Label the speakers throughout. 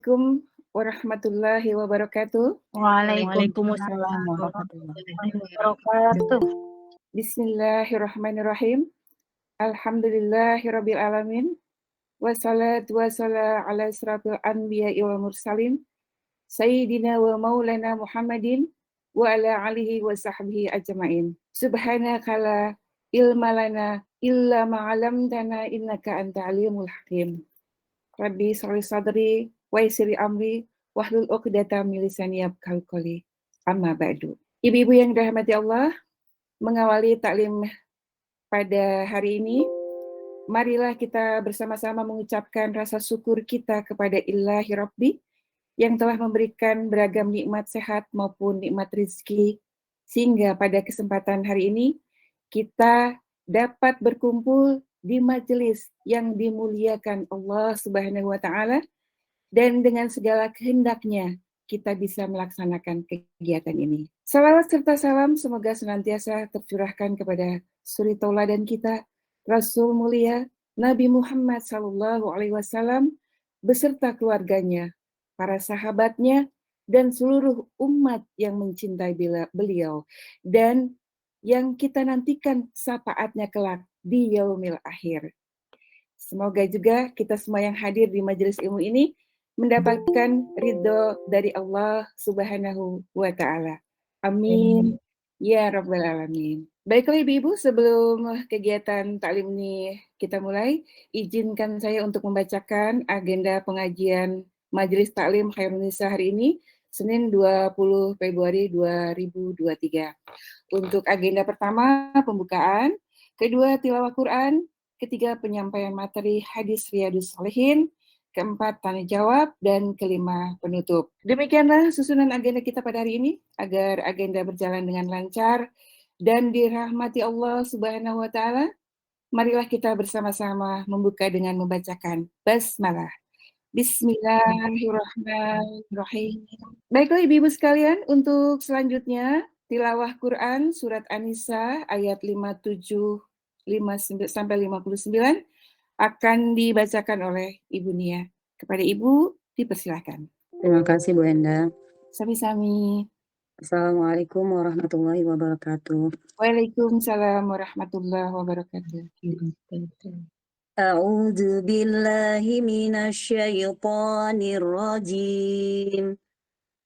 Speaker 1: Assalamualaikum warahmatullahi wabarakatuh.
Speaker 2: Waalaikumsalam
Speaker 3: Waalaikumsalam warahmatullahi
Speaker 2: warahmatullahi wabarakatuh.
Speaker 1: Bismillahirrahmanirrahim. Alhamdulillahirabbil alamin. Wassalatu wassalamu ala asrafil anbiya'i wal mursalin. Sayyidina wa maulana Muhammadin wa ala alihi wa sahbihi ajma'in. Subhanaka la ilma lana illa ma 'allamtana innaka anta alimul hakim. Rabbi shrah sadri wa yassir amri wahlul 'uqdatam min lisani yafqahu qawli. Amma ba'du. Ibu-ibu yang dirahmati Allah, mengawali taklim pada hari ini, marilah kita bersama-sama mengucapkan rasa syukur kita kepada Ilahi Rabbi yang telah memberikan beragam nikmat sehat maupun nikmat rezeki, sehingga pada kesempatan hari ini kita dapat berkumpul di majelis yang dimuliakan Allah Subhanahu wa Ta'ala, dan dengan segala kehendaknya kita bisa melaksanakan kegiatan ini. Salawat serta salam semoga senantiasa tercurahkan kepada suri tauladan kita, Rasul mulia Nabi Muhammad SAW beserta keluarganya, para sahabatnya, dan seluruh umat yang mencintai beliau, dan yang kita nantikan syafaatnya kelak di yaumil akhir. Semoga juga kita semua yang hadir di majelis ilmu ini mendapatkan ridho dari Allah Subhanahu wa Ta'ala. Amin. Ya Rabbal Alamin. Baiklah Ibu-Ibu, sebelum kegiatan taklim ini kita mulai, izinkan saya untuk membacakan agenda pengajian Majelis Taklim Khairun Nisa hari ini, Senin 20 Februari 2023. Untuk agenda pertama, pembukaan, kedua, tilawah Quran, ketiga, penyampaian materi hadis Riyadhus Shalihin, keempat, tanya jawab, dan kelima, penutup. Demikianlah susunan agenda kita pada hari ini, agar agenda berjalan dengan lancar dan dirahmati Allah Subhanahu wa Ta'ala. Marilah kita bersama-sama membuka dengan membacakan basmalah. Bismillahirrahmanirrahim. Baiklah Ibu-Ibu sekalian, untuk selanjutnya tilawah Quran surat An-Nisa ayat 57 sampai 59 akan dibacakan oleh Ibu Nia. Kepada Ibu dipersilakan.
Speaker 3: Terima kasih Bu Enda.
Speaker 1: Sami-sami.
Speaker 3: Assalamualaikum warahmatullahi wabarakatuh.
Speaker 1: Waalaikumsalam warahmatullahi wabarakatuh.
Speaker 3: A'udzu billahi minasyaitonir rajim.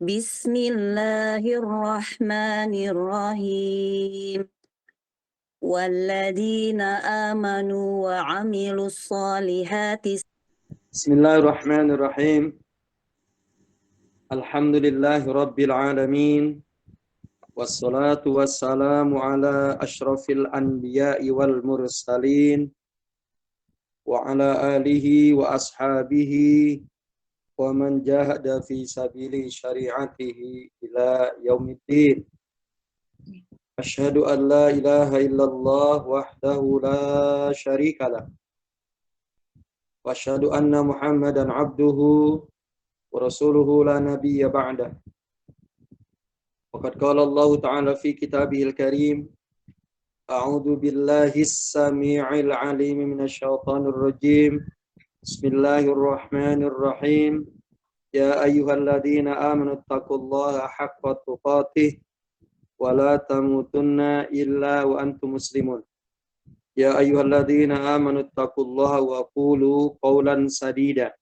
Speaker 3: Bismillahirrahmanirrahim. Walladzina amanu wa 'amilus shalihati.
Speaker 4: Bismillahirrahmanirrahim. Alhamdulillahi rabbil alamin. Wassalatu wassalamu ala asyrafil anbiya'i wal mursalin wa ala alihi wa ashabihi wa man jahada fi sabili syari'atihi ila yaumiddin. Asyhadu an la ilaha illallah wahdahu la syarikalah. Wa asyhadu anna Muhammadan abduhu wa rasuluhu la nabiyya ba'dah. Waqad qala Allah ta'ala fi kitabihil karim, a'udzu billahis samii'il 'aliim minasy syaithaanir rajiim. Bismillahirrahmanirrahim. Ya ayyuhalladzina amanu taqullaha haqqa tuqatih wa la tamutunna illa wa antum muslimun. Ya ayyuhalladzina amanu taqullaha wa qulu qawlan sadida.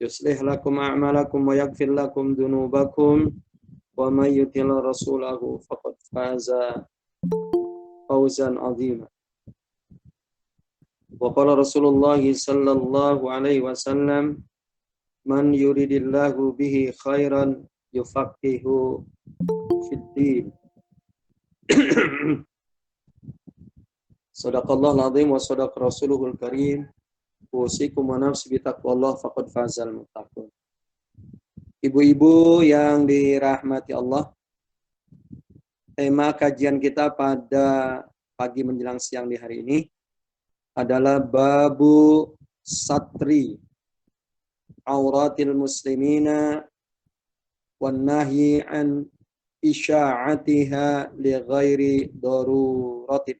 Speaker 4: Yuslih lakum a'malakum wa yaghfir lakum dhunubakum wa may yutil rasulahu faqad faza fawzan 'azima. Wa qala Rasulullah sallallahu alaihi wasallam, man yuridillahu bihi khairan yufaqihu fid din. Shadaqallahul azim wa shadaqa rasuluhul karim. Usikum wa nafsi bitaqwallah faqad fazal muttaqun. Ibu-ibu yang dirahmati Allah, tema kajian kita pada pagi menjelang siang di hari ini adalah babu satri auratil muslimina wan nahyi an isya'atiha li ghairi daruratin.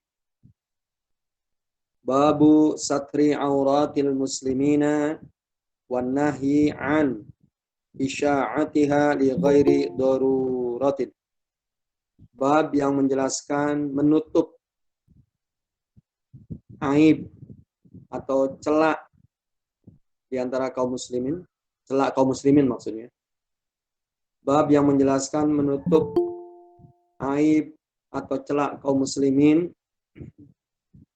Speaker 4: Babu satri auratil muslimina wan nahyi an isya'atiha li ghairi daruratin. Bab yang menjelaskan menutup aib atau celak di antara kaum muslimin, celak kaum muslimin maksudnya. Bab yang menjelaskan menutup aib atau celak kaum muslimin,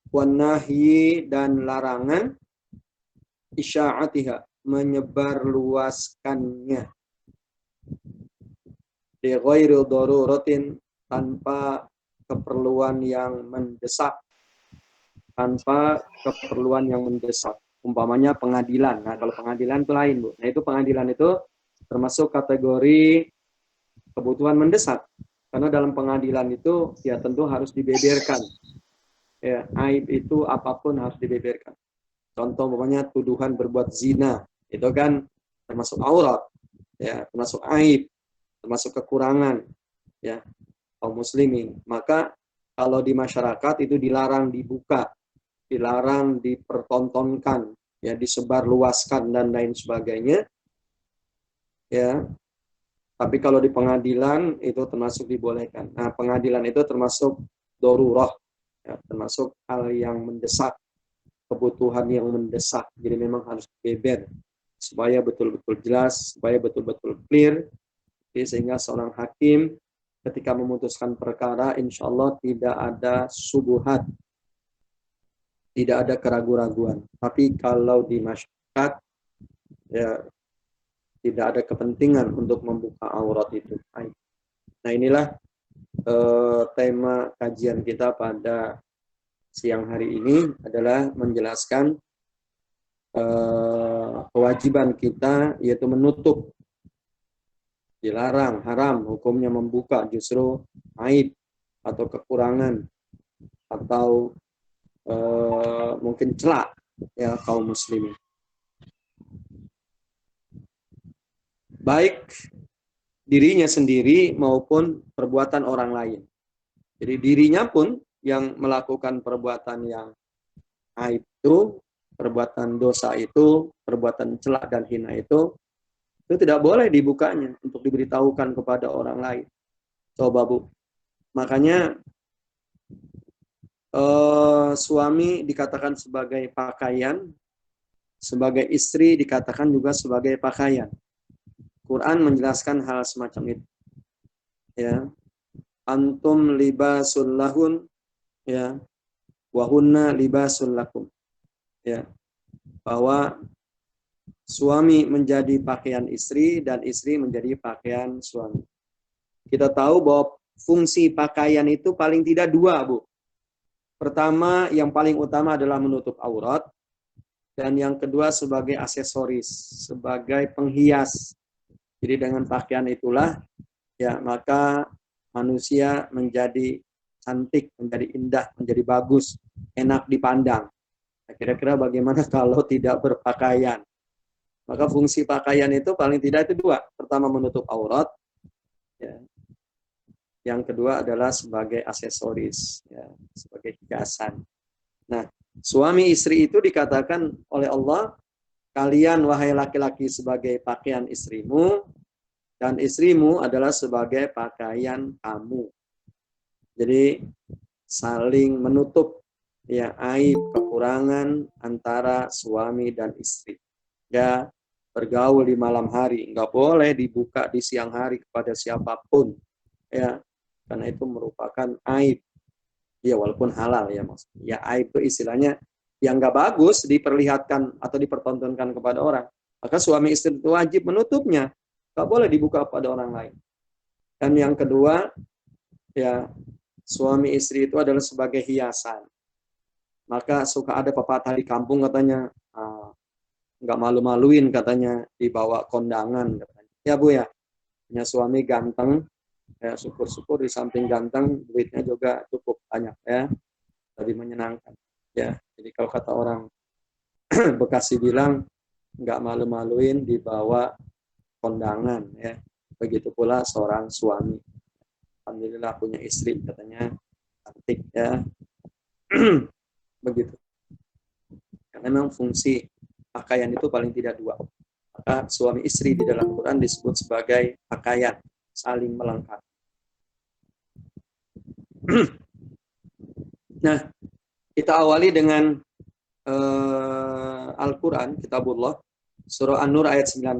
Speaker 4: wan nahyi dan larangan, isya'atiha menyebarluaskannya, li ghairi daruratin tanpa keperluan yang mendesak, tanpa keperluan yang mendesak. Umpamanya pengadilan. Nah, kalau pengadilan itu lain, Bu. Nah, itu pengadilan itu termasuk kategori kebutuhan mendesak. Karena dalam pengadilan itu ya tentu harus dibeberkan. Ya, aib itu apapun harus dibeberkan. Contoh umpamanya tuduhan berbuat zina, itu kan termasuk aurat, ya, termasuk aib, termasuk kekurangan, ya, kaum muslimin. Maka kalau di masyarakat itu dilarang dibuka, dilarang dipertontonkan, ya, disebarluaskan dan lain sebagainya, ya. Tapi kalau di pengadilan itu termasuk dibolehkan. Nah, pengadilan itu termasuk darurah, ya, termasuk hal yang mendesak, kebutuhan yang mendesak. Jadi memang harus beber supaya betul-betul jelas, supaya betul-betul clear. Jadi sehingga seorang hakim ketika memutuskan perkara, insya Allah tidak ada subuhat, tidak ada keraguan-raguan. Tapi kalau di masyarakat, ya, tidak ada kepentingan untuk membuka aurat itu. Nah, inilah tema kajian kita pada siang hari ini adalah menjelaskan kewajiban kita, yaitu menutup. Dilarang, haram, hukumnya membuka justru aib atau kekurangan atau mungkin celak, ya, kaum muslimin. Baik dirinya sendiri maupun perbuatan orang lain. Jadi dirinya pun yang melakukan perbuatan yang aib itu, perbuatan dosa itu, perbuatan celak dan hina itu tidak boleh dibukanya untuk diberitahukan kepada orang lain. Coba, Bu. Makanya suami dikatakan sebagai pakaian, sebagai istri dikatakan juga sebagai pakaian. Quran menjelaskan hal semacam itu. Ya. Antum libasul lahun, ya, wa hunna libasul lakum. Ya. Bahwa suami menjadi pakaian istri dan istri menjadi pakaian suami. Kita tahu bahwa fungsi pakaian itu paling tidak dua, Bu. Pertama, yang paling utama adalah menutup aurat. Dan yang kedua sebagai aksesoris, sebagai penghias. Jadi dengan pakaian itulah, ya, maka manusia menjadi cantik, menjadi indah, menjadi bagus, enak dipandang. Nah, kira-kira bagaimana kalau tidak berpakaian? Maka fungsi pakaian itu paling tidak itu dua. Pertama menutup aurat, ya. Yang kedua adalah sebagai aksesoris, ya, sebagai hiasan. Nah, suami istri itu dikatakan oleh Allah, kalian wahai laki-laki sebagai pakaian istrimu, dan istrimu adalah sebagai pakaian kamu. Jadi saling menutup, ya, aib, kekurangan antara suami dan istri. Ya, bergaul di malam hari, nggak boleh dibuka di siang hari kepada siapapun. Ya, karena itu merupakan aib. Ya, walaupun halal, ya, maksudnya. Ya, aib itu istilahnya yang nggak bagus diperlihatkan atau dipertontonkan kepada orang. Maka suami istri itu wajib menutupnya. Nggak boleh dibuka pada orang lain. Dan yang kedua, ya, suami istri itu adalah sebagai hiasan. Maka suka ada pepatah di kampung katanya, nggak malu-maluin katanya dibawa kondangan katanya. Ya, Bu, ya, punya suami ganteng, ya, syukur-syukur di samping ganteng duitnya juga cukup banyak, ya, lebih menyenangkan. Ya, jadi kalau kata orang Bekasi bilang nggak malu-maluin dibawa kondangan, ya. Begitu pula seorang suami. Alhamdulillah punya istri katanya cantik, ya. Begitu. Karena memang fungsi pakaian itu paling tidak dua. maka suami istri di dalam Quran disebut sebagai pakaian, saling melengkapi. Nah, kita awali dengan Al-Quran, Kitabullah, Surah An-Nur ayat 19.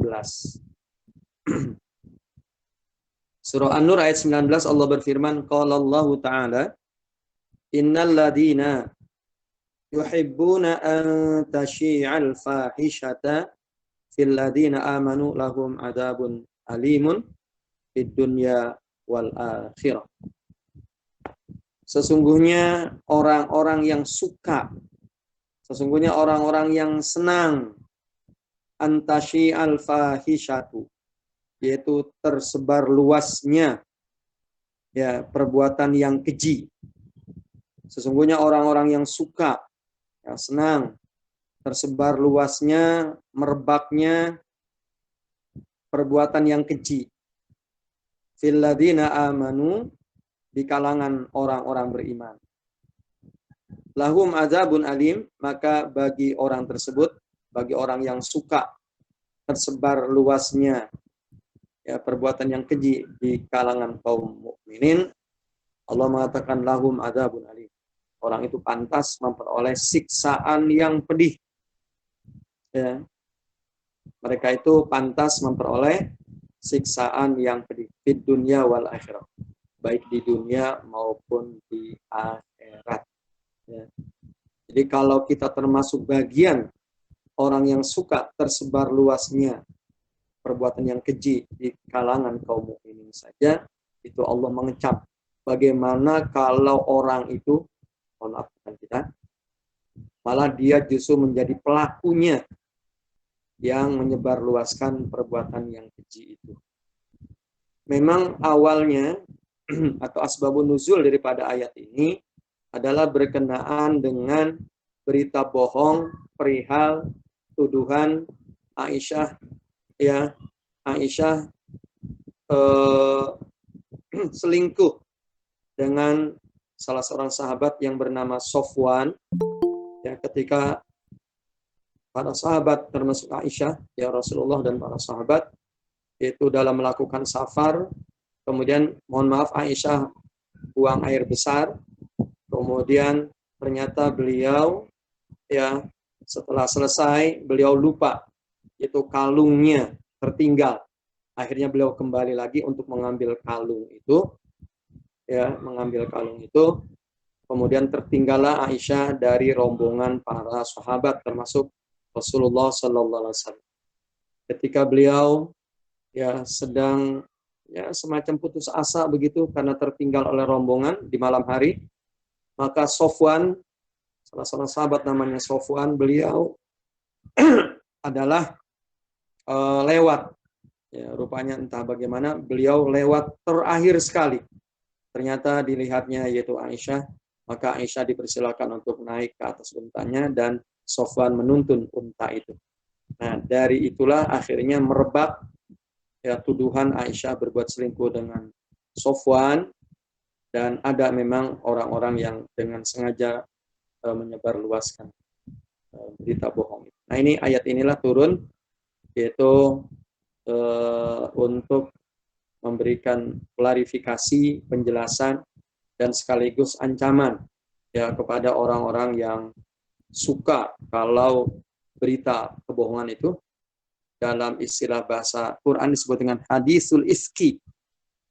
Speaker 4: Surah An-Nur ayat 19 Allah berfirman, Qala Allah Ta'ala, Innal ladina yuhibbuna an tashi'al fahishata fil ladina amanu lahum adabun alimun fid dunya wal akhirah. Sesungguhnya orang-orang yang suka, sesungguhnya orang-orang yang senang antashi al-fahishatu, yaitu tersebar luasnya ya perbuatan yang keji. Sesungguhnya orang-orang yang suka, ya, senang tersebar luasnya, merebaknya perbuatan yang keji. Fil ladina amanu, di kalangan orang-orang beriman. Lahum azabun alim, maka bagi orang tersebut, bagi orang yang suka tersebar luasnya ya perbuatan yang keji di kalangan kaum mukminin, Allah mengatakan lahum azabun alim. Orang itu pantas memperoleh siksaan yang pedih. Ya. Mereka itu pantas memperoleh siksaan yang pedih di dunia wal akhirat, baik di dunia maupun di akhirat. Ya. Jadi kalau kita termasuk bagian orang yang suka tersebar luasnya perbuatan yang keji di kalangan kaum mukminin saja, itu Allah mengecap. Bagaimana kalau orang itu, mohon maaf kita, malah dia justru menjadi pelakunya yang menyebarluaskan perbuatan yang keji itu. Memang awalnya atau asbabun nuzul daripada ayat ini adalah berkenaan dengan berita bohong perihal tuduhan Aisyah, ya, Aisyah selingkuh dengan salah seorang sahabat yang bernama Sofwan, ya, ketika para sahabat termasuk Aisyah, ya Rasulullah dan para sahabat itu dalam melakukan safar, kemudian mohon maaf Aisyah buang air besar, kemudian ternyata beliau ya setelah selesai beliau lupa, itu kalungnya tertinggal. Akhirnya beliau kembali lagi untuk mengambil kalung itu, ya mengambil kalung itu, kemudian tertinggallah Aisyah dari rombongan para sahabat termasuk Rasulullah Sallallahu Alaihi Wasallam. Ketika beliau ya sedang ya semacam putus asa begitu karena tertinggal oleh rombongan di malam hari, maka Sofwan, salah seorang sahabat namanya Sofwan, beliau adalah lewat, ya, rupanya entah bagaimana beliau lewat terakhir sekali. Ternyata dilihatnya yaitu Aisyah, maka Aisyah dipersilakan untuk naik ke atas untanya dan Sofwan menuntun unta itu. Nah, dari itulah akhirnya merebak ya tuduhan Aisyah berbuat selingkuh dengan Sofwan, dan ada memang orang-orang yang dengan sengaja menyebarluaskan berita bohong. Nah, ini ayat inilah turun yaitu untuk memberikan klarifikasi, penjelasan dan sekaligus ancaman ya kepada orang-orang yang suka kalau berita kebohongan itu dalam istilah bahasa Quran disebut dengan hadisul ifki.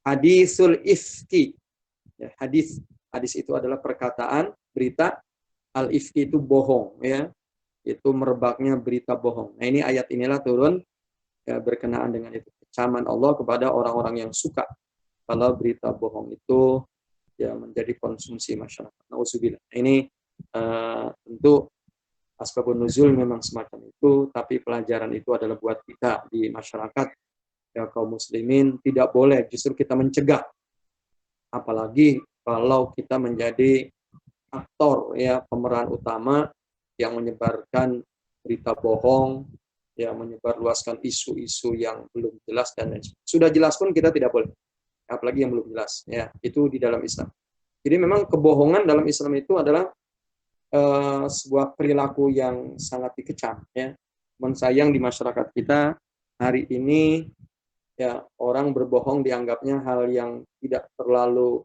Speaker 4: Hadisul ifki. Ya, hadis itu adalah perkataan, berita. Al-ifki itu bohong, ya. Itu merebaknya berita bohong. Nah, ini ayat inilah turun ya berkenaan dengan itu. Ancaman Allah kepada orang-orang yang suka kalau berita bohong itu ya menjadi konsumsi masyarakat. Nauzubillah. Ini tentu asbabun nuzul memang semacam itu, tapi pelajaran itu adalah buat kita di masyarakat ya kaum muslimin, tidak boleh justru kita mencegah, apalagi kalau kita menjadi aktor ya pemeran utama yang menyebarkan berita bohong, yang menyebarluaskan isu-isu yang belum jelas dan lain sebagainya. Sudah jelas pun kita tidak boleh, apalagi yang belum jelas ya, itu di dalam Islam. Jadi memang kebohongan dalam Islam itu adalah sebuah perilaku yang sangat dikecam ya. Mensayang di masyarakat kita hari ini ya orang berbohong dianggapnya hal yang tidak terlalu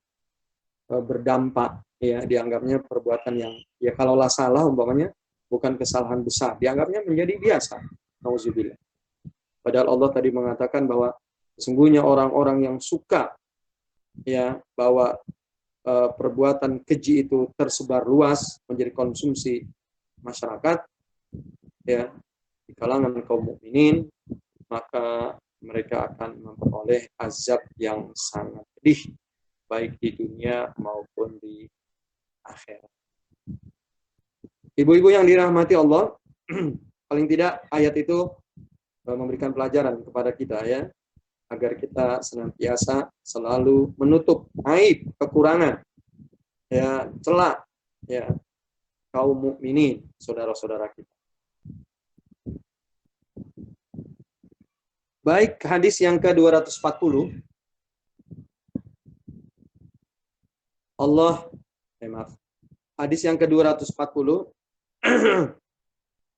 Speaker 4: berdampak, ya dianggapnya perbuatan yang ya kalaulah salah umpamanya bukan kesalahan besar, dianggapnya menjadi biasa. Nauzubillah. Padahal Allah tadi mengatakan bahwa sesungguhnya orang-orang yang suka ya bahwa perbuatan keji itu tersebar luas menjadi konsumsi masyarakat ya di kalangan kaum mukminin, maka mereka akan memperoleh azab yang sangat pedih baik di dunia maupun di akhirat. Ibu-ibu yang dirahmati Allah, paling tidak ayat itu memberikan pelajaran kepada kita ya, agar kita senantiasa selalu menutup aib, kekurangan, ya celah ya kaum mukminin, saudara-saudara kita. Baik, hadis yang ke-240. Hadis yang ke-240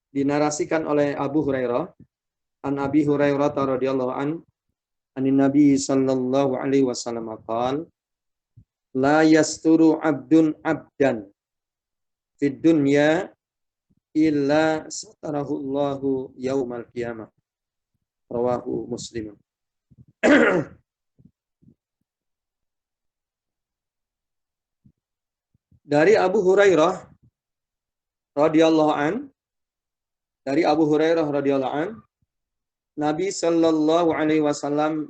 Speaker 4: dinarasikan oleh Abu Hurairah. An Abi Hurairah radhiyallahu an anin Nabi sallallahu alaihi wasallam qaal la yasturu abdun abdan fid dunya illa satarahu Allahu yaumal qiyamah. Rawahu Muslim. Dari Abu Hurairah radhiyallahu an, Nabi sallallahu alaihi wasallam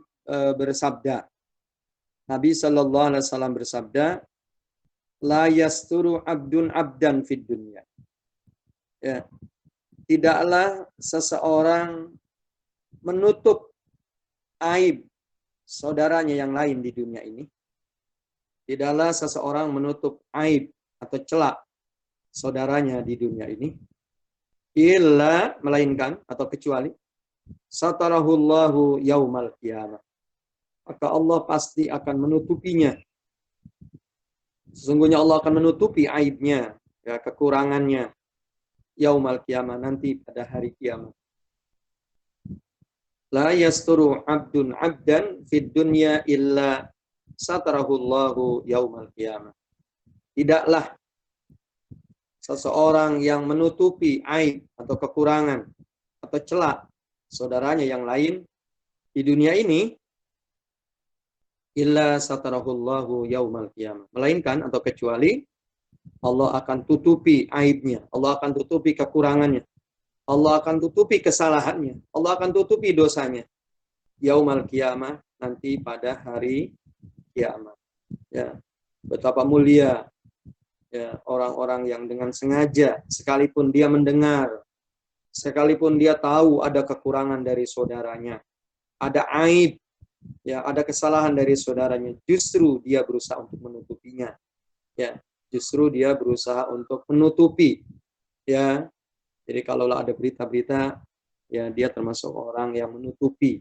Speaker 4: bersabda. Nabi sallallahu alaihi wasallam bersabda, la yasturu abdun abdan fid dunya. Ya. Tidaklah seseorang menutup aib saudaranya yang lain di dunia ini. Tidaklah seseorang menutup aib atau celak saudaranya di dunia ini. Illa, melainkan atau kecuali, satarahullahu yaumal qiyamah. Maka Allah pasti akan menutupinya. Sesungguhnya Allah akan menutupi aibnya, ya, kekurangannya. Yaumal qiyamah, nanti pada hari kiamat. La yasturu abdun abdan fid dunya illa satarahullahu yaumal qiyamah. Tidaklah seseorang yang menutupi aib atau kekurangan atau celak saudaranya yang lain di dunia ini illa satarahullahu yaumal qiyamah. Melainkan atau kecuali Allah akan tutupi aibnya, Allah akan tutupi kekurangannya, Allah akan tutupi kesalahannya, Allah akan tutupi dosanya. Yaumal qiyamah, nanti pada hari kiamat. Ya, betapa mulia ya orang-orang yang dengan sengaja, sekalipun dia mendengar, sekalipun dia tahu ada kekurangan dari saudaranya, ada aib, ya ada kesalahan dari saudaranya, justru dia berusaha untuk menutupinya. Ya, justru dia berusaha untuk menutupi. Ya, jadi kalau ada berita-berita, ya dia termasuk orang yang menutupi.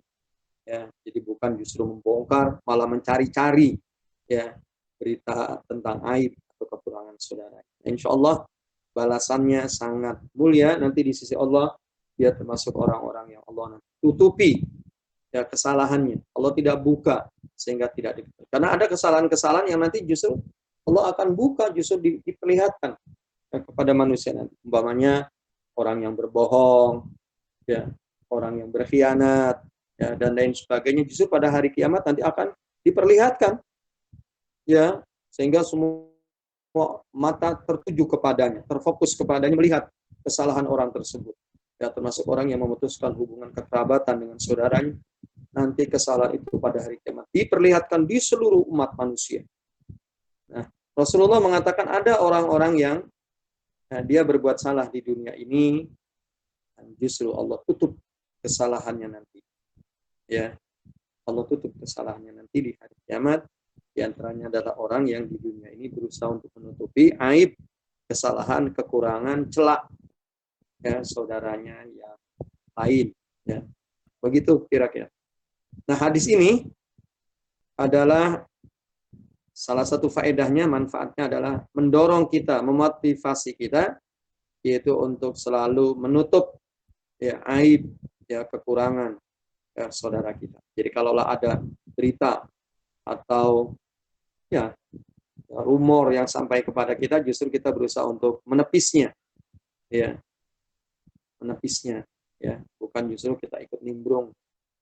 Speaker 4: Ya, jadi bukan justru membongkar, malah mencari-cari ya berita tentang aib atau kekurangan saudara. Insya Allah balasannya sangat mulia nanti di sisi Allah. Dia termasuk orang-orang yang Allah nanti tutupi ya kesalahannya. Allah tidak buka sehingga tidak diketahui. Karena ada kesalahan-kesalahan yang nanti justru Allah akan buka, justru diperlihatkan ya, kepada manusia nanti. Umpamanya orang yang berbohong, ya orang yang berkhianat, ya dan lain sebagainya. Justru pada hari kiamat nanti akan diperlihatkan, ya sehingga semua mata tertuju kepadanya, terfokus kepadanya, melihat kesalahan orang tersebut. Ya, termasuk orang yang memutuskan hubungan kekerabatan dengan saudaranya, nanti kesalahan itu pada hari kiamat diperlihatkan di seluruh umat manusia. Nah, Rasulullah mengatakan ada orang-orang yang dia berbuat salah di dunia ini, dan justru Allah tutup kesalahannya nanti. Ya, Allah tutup kesalahannya nanti di hari kiamat. Di antaranya adalah orang yang di dunia ini berusaha untuk menutupi aib, kesalahan, kekurangan, celak ya saudaranya yang lain. Ya, begitu kira-kira. Nah, hadis ini adalah salah satu faedahnya, manfaatnya adalah mendorong kita, memotivasi kita, yaitu untuk selalu menutup ya aib, ya kekurangan saudara kita. Jadi kalaulah ada berita atau ya rumor yang sampai kepada kita, justru kita berusaha untuk menepisnya, ya, menepisnya, ya, bukan justru kita ikut nimbrung,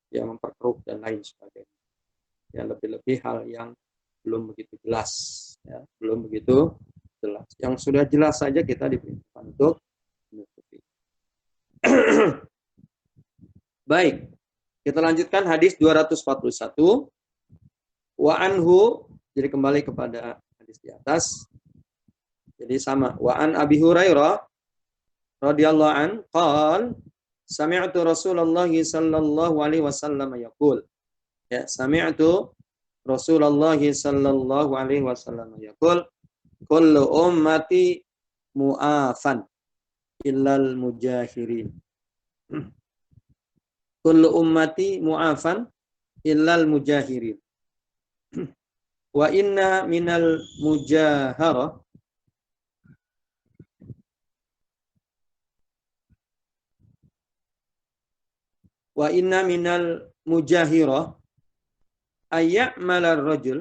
Speaker 4: ya, memperkeruh dan lain sebagainya. Ya, lebih-lebih hal yang belum begitu jelas, ya, belum begitu jelas. Yang sudah jelas saja kita diperintahkan untuk menutupi. Baik, kita lanjutkan hadis 241. Wa anhu, jadi kembali kepada hadis di atas. Jadi sama. Wa an Abi Hurairah radhiyallahu an qala sami'tu Rasulullah sallallahu alaihi wasallam yaqul. Ya, sami'tu Rasulullah sallallahu alaihi wasallam yaqul kullu ummati mu'afan illal mujahirin. Kullu ummati mu'afan illal mujahirin. Wa inna minal mujahara wa inna minal mujahira ayya'mala ar-rajul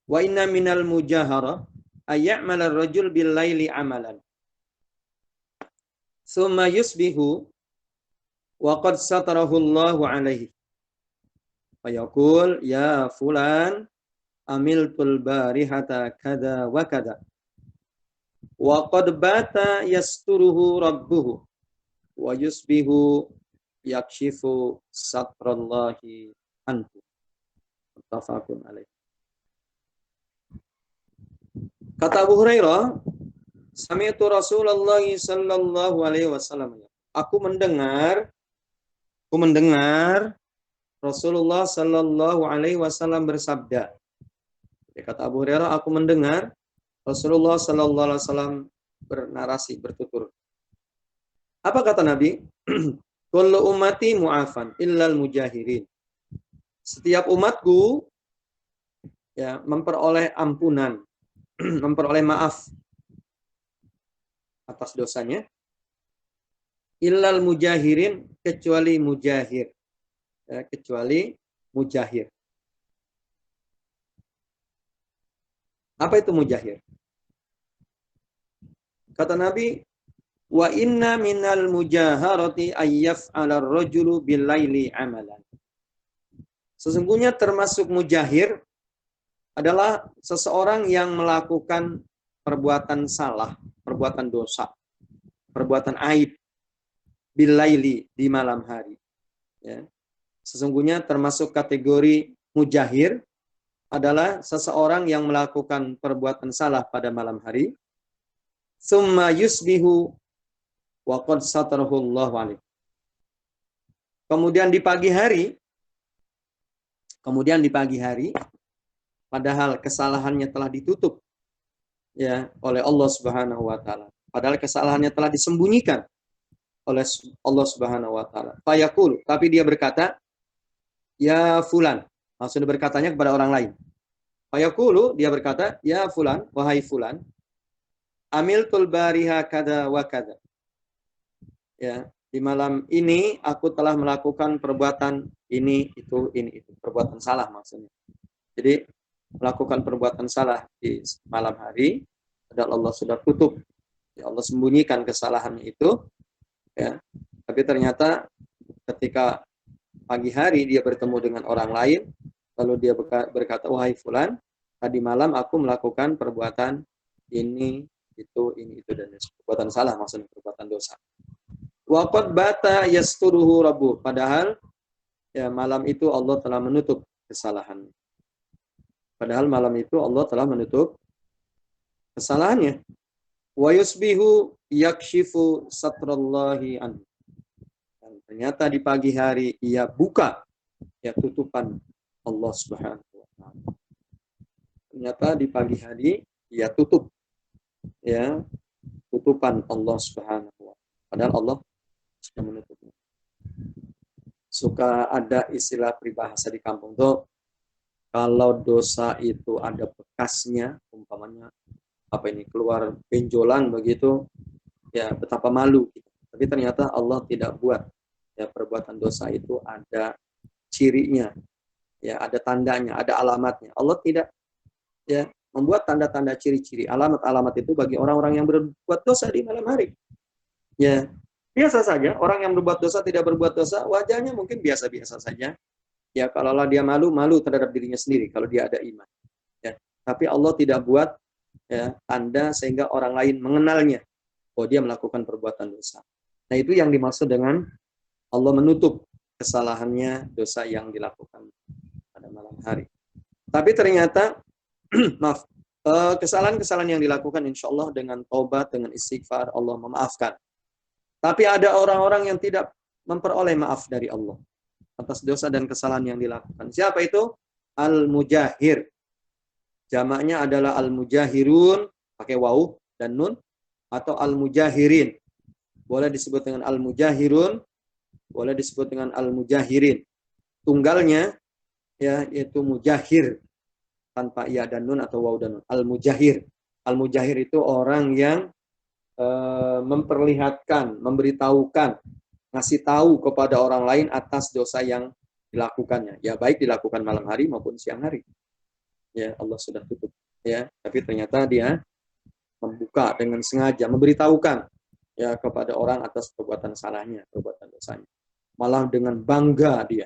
Speaker 4: wa inna minal mujahara ayya'mala ar-rajul bil laili amalan thumma yusbihu wa qad satarahu Allahu alaihi fayaqul ya fulan amiltul barihata kada wa kada wa qad bata yasturuhu rabbuhu wa yusbihu yakshifu satrallahi anhu. Muttafaqun alaih. Kata Abu Hurairah, sami'tu Rasulullah sallallahu alaihi wasallam. Aku mendengar Rasulullah sallallahu alaihi wasallam bersabda. Kata Abu Hurairah, aku mendengar Rasulullah sallallahu alaihi wasallam bernarasi, bertutur. Apa kata Nabi? Kullu ummati mu'afan illal mujahirin. Setiap umatku ya memperoleh ampunan, memperoleh maaf atas dosanya. Illal mujahirin, kecuali mujahir. Ya, kecuali mujahir. Apa itu mujahir? Kata Nabi, wa inna minal mujaharati ayyaf'ala ar-rajulu bil-laili amalan. Sesungguhnya termasuk mujahir adalah seseorang yang melakukan perbuatan salah, perbuatan dosa, perbuatan aib bil-laili, di malam hari. Ya. Sesungguhnya termasuk kategori mujahir adalah seseorang yang melakukan perbuatan salah pada malam hari. Summa yusbihu wa qad satarahu Allahu alaihi. Kemudian di pagi hari, padahal kesalahannya telah ditutup ya oleh Allah Subhanahu wa taala. Padahal kesalahannya telah disembunyikan oleh Allah Subhanahu wa taala. Fayaqul, tapi dia berkata, ya fulan. Maksudnya berkatanya kepada orang lain. Fayaqulu, dia berkata, ya fulan, wahai fulan, amiltul bariha kada wa kada. Ya, di malam ini aku telah melakukan perbuatan ini, itu, perbuatan salah maksudnya. Jadi melakukan perbuatan salah di malam hari, padahal Allah sudah tutup, ya Allah sembunyikan kesalahannya itu, ya. Tapi ternyata ketika pagi hari dia bertemu dengan orang lain, lalu dia berkata, wahai fulan, tadi malam aku melakukan perbuatan ini, itu, dan perbuatan salah maksudnya perbuatan dosa. Waqad bata yasturuhu rabbuh. Padahal ya malam itu Allah telah menutup kesalahannya. Padahal malam itu Allah telah menutup kesalahannya. Wa yusbihu yakshifu satrallahi an. Dan ternyata di pagi hari ia buka ya tutupan Allah Subhanahu wa taala. Ternyata di pagi hari ia tutup ya tutupan Allah Subhanahu wa taala. Padahal Allah sudah menutupnya. Suka ada istilah peribahasa di kampung tuh, kalau dosa itu ada bekasnya, umpamanya keluar benjolan begitu, ya betapa malu. Tapi ternyata Allah tidak buat Ya, perbuatan dosa itu ada cirinya, ya, ada tandanya, ada alamatnya. Allah tidak ya membuat tanda-tanda, ciri-ciri, alamat-alamat itu bagi orang-orang yang berbuat dosa di malam hari. Ya, biasa saja orang yang berbuat dosa tidak berbuat dosa, wajahnya mungkin biasa-biasa saja. Ya, kalaulah dia malu terhadap dirinya sendiri kalau dia ada iman. Ya, tapi Allah tidak buat ya tanda sehingga orang lain mengenalnya bahwa dia melakukan perbuatan dosa. Nah, itu yang dimaksud dengan Allah menutup kesalahannya, dosa yang dilakukan pada malam hari. Tapi ternyata maaf, kesalahan-kesalahan yang dilakukan insya Allah dengan taubat, dengan istighfar, Allah memaafkan. Tapi ada orang-orang yang tidak memperoleh maaf dari Allah atas dosa dan kesalahan yang dilakukan. Siapa itu? Al-Mujahir. Jamaknya adalah Al-Mujahirun, pakai waw dan nun, atau Al-Mujahirin. Boleh disebut dengan Al-Mujahirun, boleh disebut dengan Al-Mujahirin. Tunggalnya ya yaitu Mujahir, tanpa iya dan nun atau waw dan nun. Al-Mujahir. Al-Mujahir itu orang yang memperlihatkan, memberitahukan, ngasih tahu kepada orang lain atas dosa yang dilakukannya. Ya, baik dilakukan malam hari maupun siang hari. Ya, Allah sudah tutup. Ya, tapi ternyata dia membuka dengan sengaja, memberitahukan ya kepada orang atas perbuatan salahnya, perbuatan dosanya. Malah dengan bangga dia.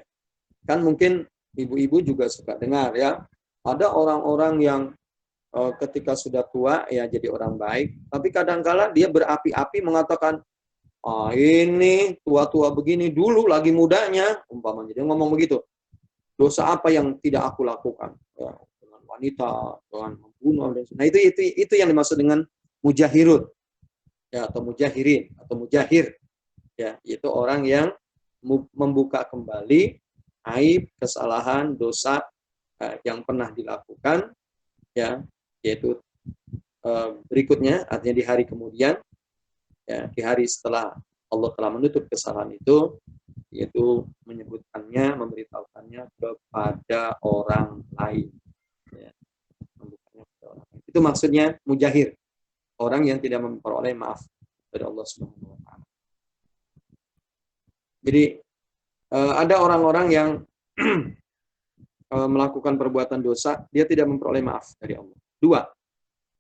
Speaker 4: Kan mungkin ibu-ibu juga suka dengar ya, ada orang-orang yang ketika sudah tua ya jadi orang baik, tapi kadangkala dia berapi-api mengatakan, ini tua-tua begini dulu lagi mudanya, umpamanya dia ngomong begitu. Dosa apa yang tidak aku lakukan? Ya, dengan wanita, dengan membunuh. Nah, itu yang dimaksud dengan mujahirun. Ya, atau mujahirin atau mujahir. Ya, itu orang yang membuka kembali aib, kesalahan, dosa yang pernah dilakukan, ya, yaitu berikutnya, artinya di hari kemudian, ya, di hari setelah Allah telah menutup kesalahan itu, yaitu menyebutkannya, memberitahukannya kepada orang lain. Ya, itu maksudnya mujahir, orang yang tidak memperoleh maaf dari Allah Subhanahu wa Ta'ala. Jadi ada orang-orang yang melakukan perbuatan dosa, dia tidak memperoleh maaf dari Allah. Dua.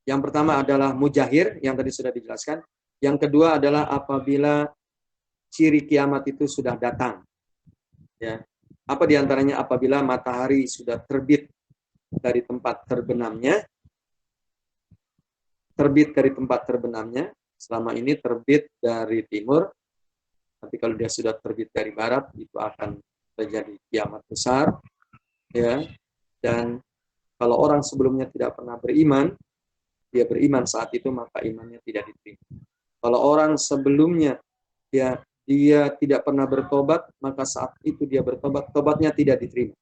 Speaker 4: Yang pertama adalah mujahir, yang tadi sudah dijelaskan. Yang kedua adalah apabila ciri kiamat itu sudah datang. Ya. Apa diantaranya? Apabila matahari sudah terbit dari tempat terbenamnya. Terbit dari tempat terbenamnya. Selama ini terbit dari timur. Tapi kalau dia sudah terbit dari barat, itu akan terjadi kiamat besar. Ya. Dan kalau orang sebelumnya tidak pernah beriman, dia beriman saat itu, maka imannya tidak diterima. Kalau orang sebelumnya dia tidak pernah bertobat, maka saat itu dia bertobat, tobatnya tidak diterima.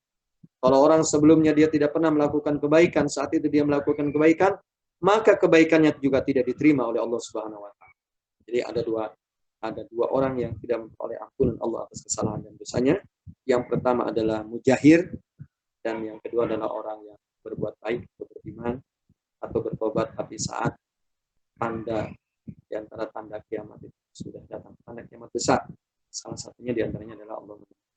Speaker 4: Kalau orang sebelumnya dia tidak pernah melakukan kebaikan, saat itu dia melakukan kebaikan, maka kebaikannya juga tidak diterima oleh Allah Subhanahu wa Ta'ala. Jadi ada dua orang yang tidak memperoleh ampunan Allah atas kesalahan dan dosanya. Yang pertama adalah mujahir, dan yang kedua adalah orang yang berbuat baik atau beriman atau bertobat, tapi saat tanda di antara tanda kiamat itu sudah datang, tanda kiamat besar. Salah satunya di antaranya adalah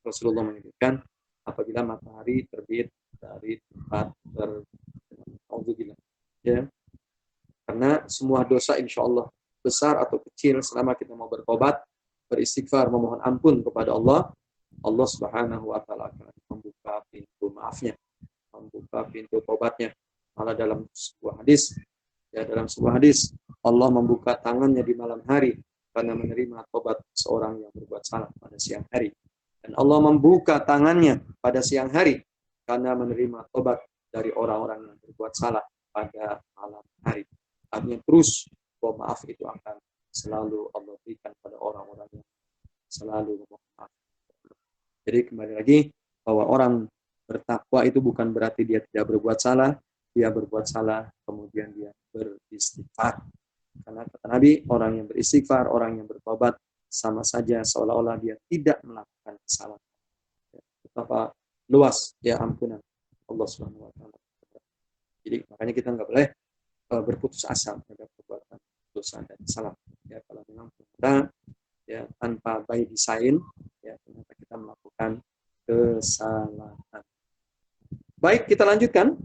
Speaker 4: Rasulullah menyebutkan apabila matahari terbit dari tempat terbenam. Ya. Karena semua dosa insya Allah besar atau kecil, selama kita mau bertobat, beristighfar, memohon ampun kepada Allah, Allah Subhanahu wa Ta'ala akan membuka pintu maafnya, membuka pintu tobatnya. Malah dalam sebuah hadis, Allah membuka tangannya di malam hari karena menerima tobat seorang yang berbuat salah pada siang hari. Dan Allah membuka tangannya pada siang hari karena menerima tobat dari orang-orang yang berbuat salah pada malam hari. Artinya terus bahwa maaf itu akan selalu Allah berikan pada orang-orang yang selalu memohon maaf. Jadi kembali lagi bahwa orang bertakwa itu bukan berarti dia tidak berbuat salah, dia berbuat salah kemudian dia beristighfar. Karena kata Nabi, orang yang beristighfar, orang yang bertobat sama saja seolah-olah dia tidak melakukan kesalahan. Betapa luas ya ampunan Allah Subhanahu wa Ta'ala. Jadi makanya kita nggak boleh berputus asa terhadap perbuatan dosa dan salah. Ya, kalau memang kita ya tanpa by design, ya melakukan kesalahan. Baik, kita lanjutkan.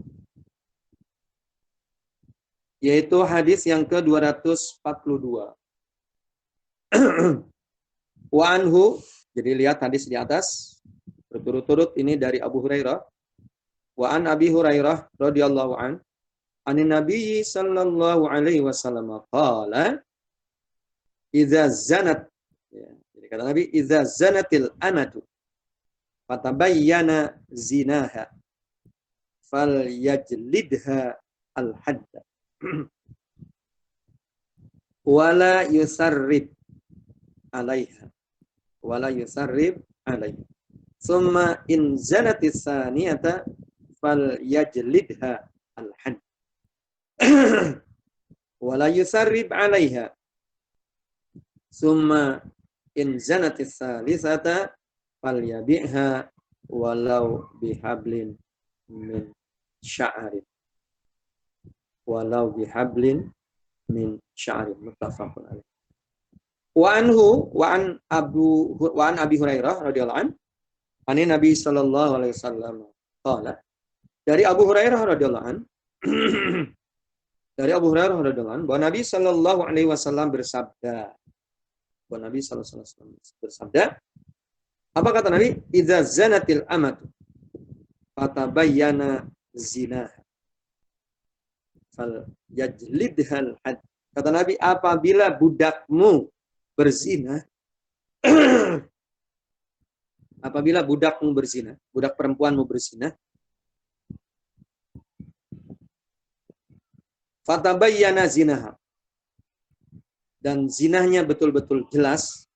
Speaker 4: Yaitu hadis yang ke-242. Wa anhu, jadi lihat hadis di atas, berturut-turut ini dari Abu Hurairah. Wa an Abi Hurairah radhiyallahu an, anin Nabi sallallahu alaihi wasallam qala, idza zanat, ya, jadi kata Nabi, idza zanatil amatu fatabayyana zinaha falyajlidha al-hadda wala yusarrib alaiha summa in zanatis saniyata falyajlidha al-hadd wala yusarrib alaiha summa in zanatis salisata falyabi'ha walau bihablin min sya'rin muttafaqun alaih. Wa an Abi Hurairah radhiyallahu an, ani Nabi sallallahu alaihi wasallam qala, dari Abu Hurairah radhiyallahu an bahwa Nabi sallallahu alaihi wasallam bersabda, apa kata Nabi? Idza zanatil amatu fatabayyana zinaha fal yajlidhal had. Kata Nabi, apabila budakmu berzina, budak perempuanmu berzina, fatabayyana zinaha, dan zinahnya betul-betul jelas.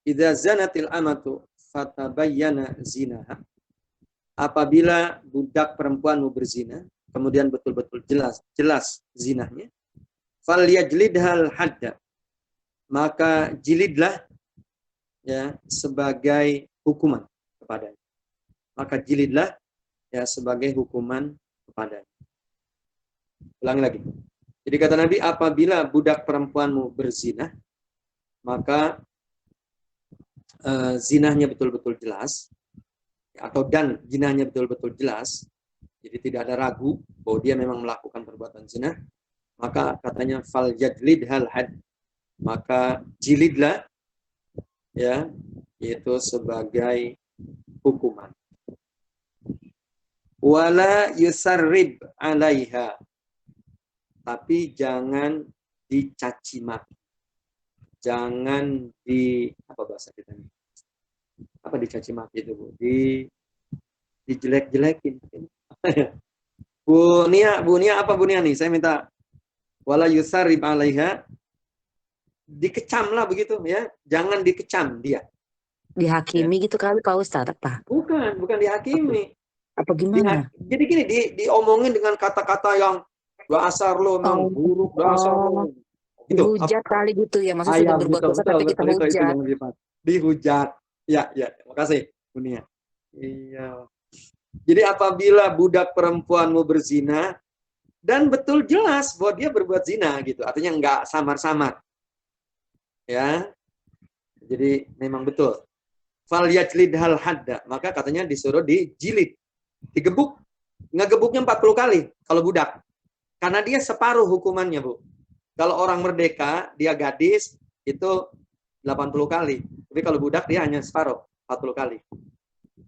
Speaker 4: Idza zanatil amatu fatabayyana zinaha, apabila budak perempuanmu berzina, kemudian betul-betul jelas zinahnya, falyajlidhal hadda, maka jilidlah, ya, sebagai hukuman kepadanya. Ulangi lagi. Jadi kata Nabi, apabila budak perempuanmu berzina, maka zinahnya betul-betul jelas, dan zinahnya betul-betul jelas, jadi tidak ada ragu bahwa dia memang melakukan perbuatan zina, maka katanya fal yajlidhal had, maka jilidlah, ya, yaitu sebagai hukuman. Wala yusarrib alaiha, tapi jangan dicaci maki, jangan apa bahasa kita ini? Apa dicaci maki itu, Bu? Dijelek-jelekin. Bu Nia apa Bu Nia nih? Saya minta wala yusarrib alaiha, dikecam lah begitu, ya. Jangan dikecam dia.
Speaker 2: Dihakimi gitu kali Pak Ustadz apa?
Speaker 4: Bukan dihakimi.
Speaker 2: Apa gimana?
Speaker 4: Jadi gini, diomongin dengan kata-kata yang dasar lo memang buruk, dasar lo. Gitu.
Speaker 2: Dihujat kali gitu ya, maksudnya sudah berbuat dosa tapi kita hujat.
Speaker 4: Dihujat. Ya, makasih Bu Nia. Iya. Jadi apabila budak perempuanmu berzina dan betul jelas bahwa dia berbuat zina gitu, artinya enggak samar-samar. Ya. Jadi memang betul. Fal yajlidhal hadda, maka katanya disuruh dijilid, digebuk. Ngegebuknya 40 kali kalau budak. Karena dia separuh hukumannya, Bu. Kalau orang merdeka, dia gadis, itu 80 kali. Tapi kalau budak dia hanya separuh, 40 kali.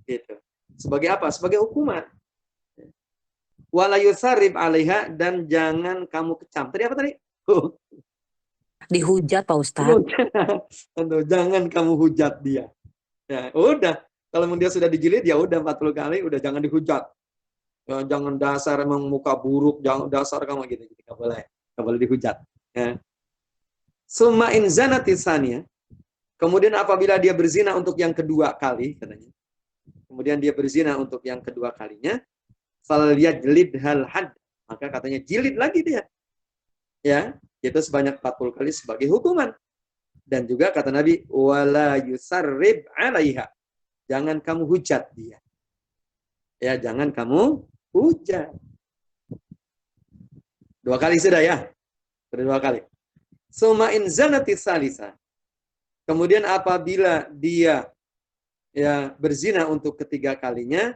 Speaker 4: Gitu. Sebagai apa? Sebagai hukuman. Wala yusarrib alaiha, dan jangan kamu kecam. Tadi apa tadi?
Speaker 2: Dihujat Pak Ustadz.
Speaker 4: Jangan kamu hujat dia. Ya, udah. Kalau dia sudah dijilid, ya udah 40 kali, udah jangan dihujat. Ya, jangan dasar emang muka buruk, jangan dasar kamu gitu. Jadi nggak boleh dihujat. Ya. Summa in zanatis saniyah, kemudian apabila dia berzina untuk yang kedua kali, katanya. Kemudian dia berzina untuk yang kedua kalinya, fal yajlidhal had, maka katanya jilid lagi dia. Ya, itu sebanyak 40 kali sebagai hukuman. Dan juga kata Nabi, wala yusarrib alaiha, jangan kamu hujat dia. Ya, jangan kamu hujat. 2 kali sudah ya. Sudah 2 kali. Suma in zanatis salisa. Kemudian apabila dia, ya berzina untuk ketiga kalinya,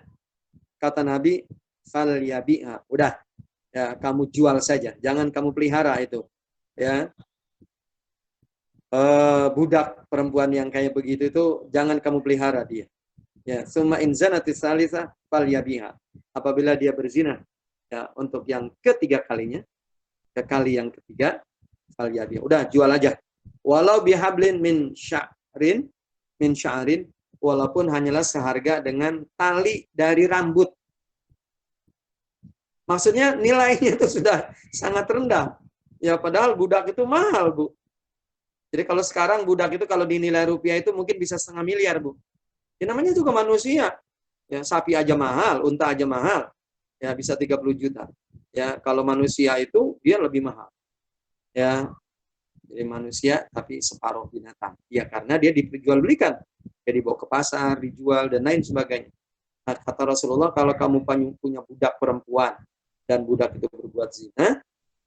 Speaker 4: kata Nabi, falyabiha. Udah, ya kamu jual saja, jangan kamu pelihara itu. Ya, budak perempuan yang kayak begitu itu jangan kamu pelihara dia. Ya, summa in zanatis salisa falyabiha. Apabila dia berzina ya untuk yang ketiga kalinya, ke kali yang ketiga, falyabiha. Udah, jual aja. Walau bihablin min sya'rin, walaupun hanyalah seharga dengan tali dari rambut. Maksudnya nilainya itu sudah sangat rendah. Ya padahal budak itu mahal, Bu. Jadi kalau sekarang budak itu kalau dinilai rupiah itu mungkin bisa 1,5 miliar, Bu. Ya namanya juga manusia. Ya, sapi aja mahal, unta aja mahal. Ya bisa 30 juta. Ya, kalau manusia itu dia lebih mahal. Ya, jadi manusia tapi separuh binatang. Ya karena dia diperjualbelikan. Dia dibawa ke pasar, dijual dan lain sebagainya. Nah, kata Rasulullah, kalau kamu punya budak perempuan dan budak itu berbuat zina,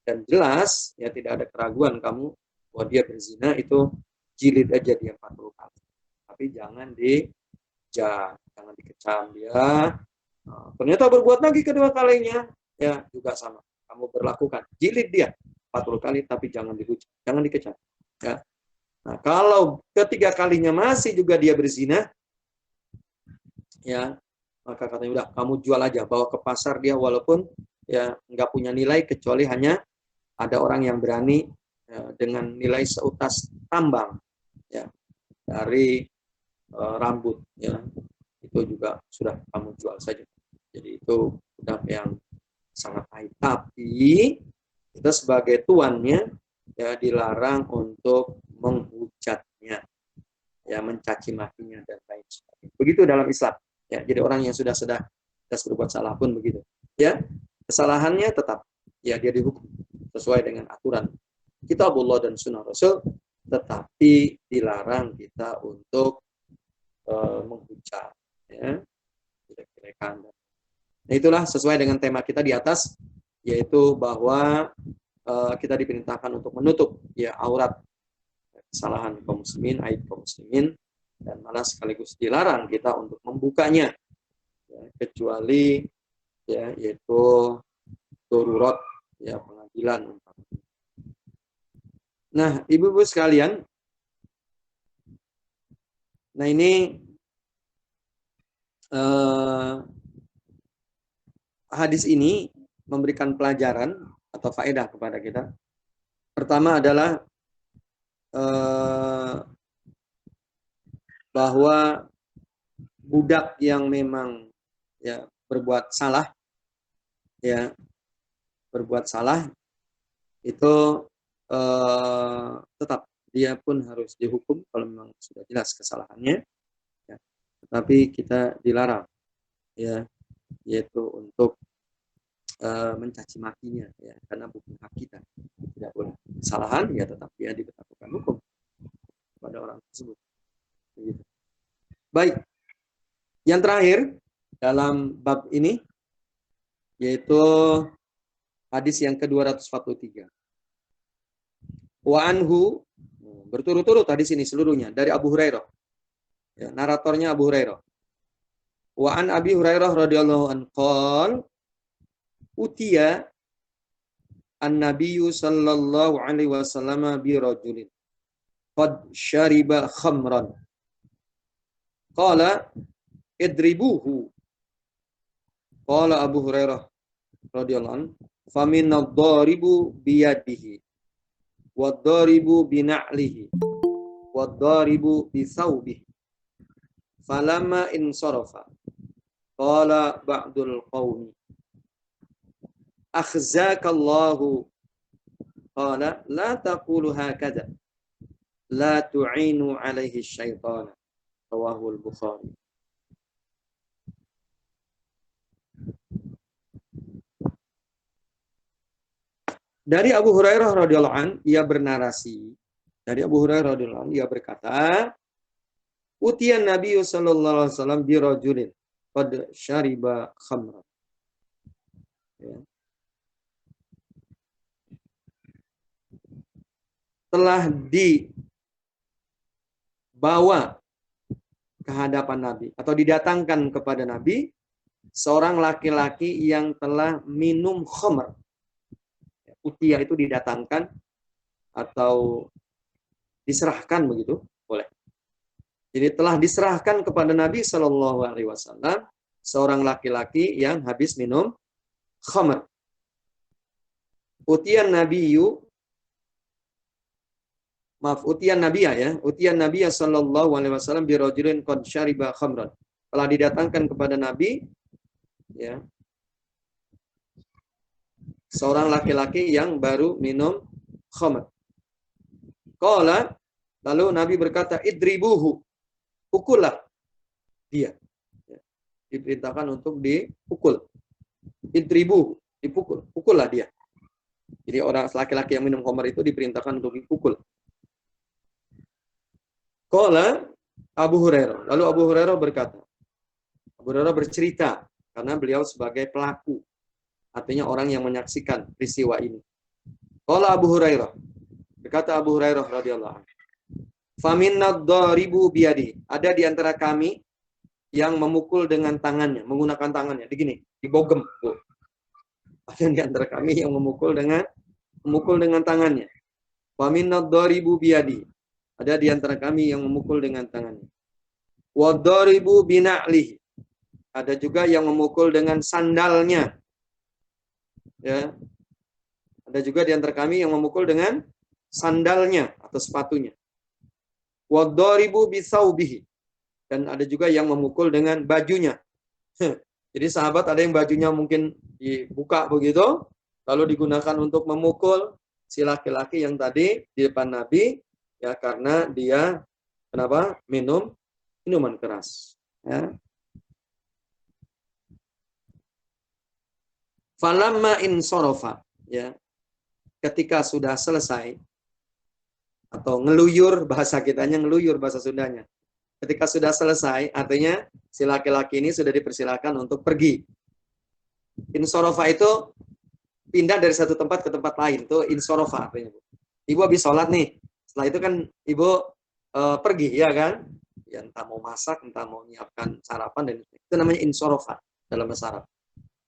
Speaker 4: dan jelas ya tidak ada keraguan kamu bahwa dia berzina, itu jilid aja dia 40 kali. Tapi jangan jangan dikecam dia. Nah, ternyata berbuat lagi kedua kalinya, ya juga sama. Kamu berlakukan jilid dia 40 kali, tapi jangan dihujat, jangan dikecam. Ya. Nah, kalau ketiga kalinya masih juga dia berzina, ya maka katanya udah kamu jual aja, bawa ke pasar dia, walaupun ya nggak punya nilai kecuali hanya ada orang yang berani ya, dengan nilai seutas tambang ya dari rambut ya, itu juga sudah kamu jual saja. Jadi itu udah yang sangat baik. Tapi kita sebagai tuannya ya dilarang untuk menghujatnya, ya mencaci makinya dan lain sebagainya. Begitu dalam Islam. Ya, jadi orang yang sudah berbuat salah pun begitu. Ya, kesalahannya tetap ya dia dihukum sesuai dengan aturan Kitabullah dan Sunnah Rasul, tetapi dilarang kita untuk menghujat, ya, jelek-jelekan. Nah, itulah sesuai dengan tema kita di atas, yaitu bahwa kita diperintahkan untuk menutup ya aurat kesalahan kaum muslimin, aib kaum muslimin, dan malah sekaligus dilarang kita untuk membukanya ya, kecuali ya yaitu darurat ya pengadilan. Nah, ibu-ibu sekalian, nah ini hadis ini memberikan pelajaran atau faedah kepada kita. Pertama adalah bahwa budak yang memang ya berbuat salah itu tetap dia pun harus dihukum kalau memang sudah jelas kesalahannya ya. Tetapi kita dilarang ya yaitu untuk mencaci makinya ya, karena bukan hak kita, tidak boleh. Kesalahan ya tetap dia diberlakukan hukum pada orang tersebut. Begitu. Baik, yang terakhir dalam bab ini yaitu hadis yang ke-243. Wa anhu, berturut-turut hadis ini seluruhnya dari Abu Hurairah. Ya, naratornya Abu Hurairah. Wa an Abi Hurairah radhiyallahu anhu qol utiya an-nabiyyu sallallahu alaihi wasallam bi rajulin qad syariba khamran. Qala idribuhu. Qala Abu Hurairah radhiyallahu anhu famin ad-daribu biyadihi wad-daribu bina'lihi wad-daribu bisawbihi. Falamma insarafa qala ba'dul qawmi akhzakallahu qala la taqulu hakadha la tu'inu alaihi syaitana. Rawahul Bukhari. Dari Abu Hurairah radhiyallahu an, ia bernarasi, dari Abu Hurairah radhiyallahu an, ia berkata, utiyan Nabi sallallahu alaihi wasallam bi rajulin qad syariba khamra. Ya. Telah dibawa ke hadapan Nabi atau didatangkan kepada Nabi seorang laki-laki yang telah minum khamr. Utia itu didatangkan atau diserahkan begitu, boleh. Jadi telah diserahkan kepada Nabi Shallallahu Alaihi Wasallam seorang laki-laki yang habis minum khamr. Utian Nabiyu, utian Nabiya Shallallahu Alaihi Wasallam birojulin qad syariba khamran. Telah didatangkan kepada Nabi, ya, seorang laki-laki yang baru minum khamr. Qala, lalu Nabi berkata, idribuhu, pukullah dia. Diperintahkan untuk dipukul. Idribuhu, dipukul, pukullah dia. Jadi orang laki-laki yang minum khamr itu diperintahkan untuk dipukul. Qala Abu Hurairah. Lalu Abu Hurairah berkata, Abu Hurairah bercerita karena beliau sebagai pelaku. Artinya orang yang menyaksikan peristiwa ini. Qala Abu Hurairah. Berkata Abu Hurairah radhiyallahu anhu. Faminnad daribu biyadi. Ada di antara kami yang memukul dengan tangannya, menggunakan tangannya. Begini, dibogem. Tuh. Ada di antara kami yang memukul dengan tangannya. Faminnad daribu biyadi. Ada di antara kami yang memukul dengan tangannya. Wadaribu bina'lihi. Ada juga yang memukul dengan sandalnya. Ya. Ada juga di antara kami yang memukul dengan sandalnya atau sepatunya. Wadaribu bisaubihi. Dan ada juga yang memukul dengan bajunya. Jadi sahabat ada yang bajunya mungkin dibuka begitu, lalu digunakan untuk memukul si laki-laki yang tadi di depan Nabi, ya karena dia kenapa? Minuman keras. Ya. Falamma insorofa, ya, ketika sudah selesai, atau ngeluyur, bahasa kitanya ngeluyur, bahasa Sundanya. Ketika sudah selesai, artinya si laki-laki ini sudah dipersilakan untuk pergi. Insorofa itu pindah dari satu tempat ke tempat lain, itu insorofa artinya. Ibu habis sholat nih, setelah itu kan ibu pergi, ya kan? Ya, entah mau masak, entah mau menyiapkan sarapan, dan itu namanya insorofa dalam bahasa Arab.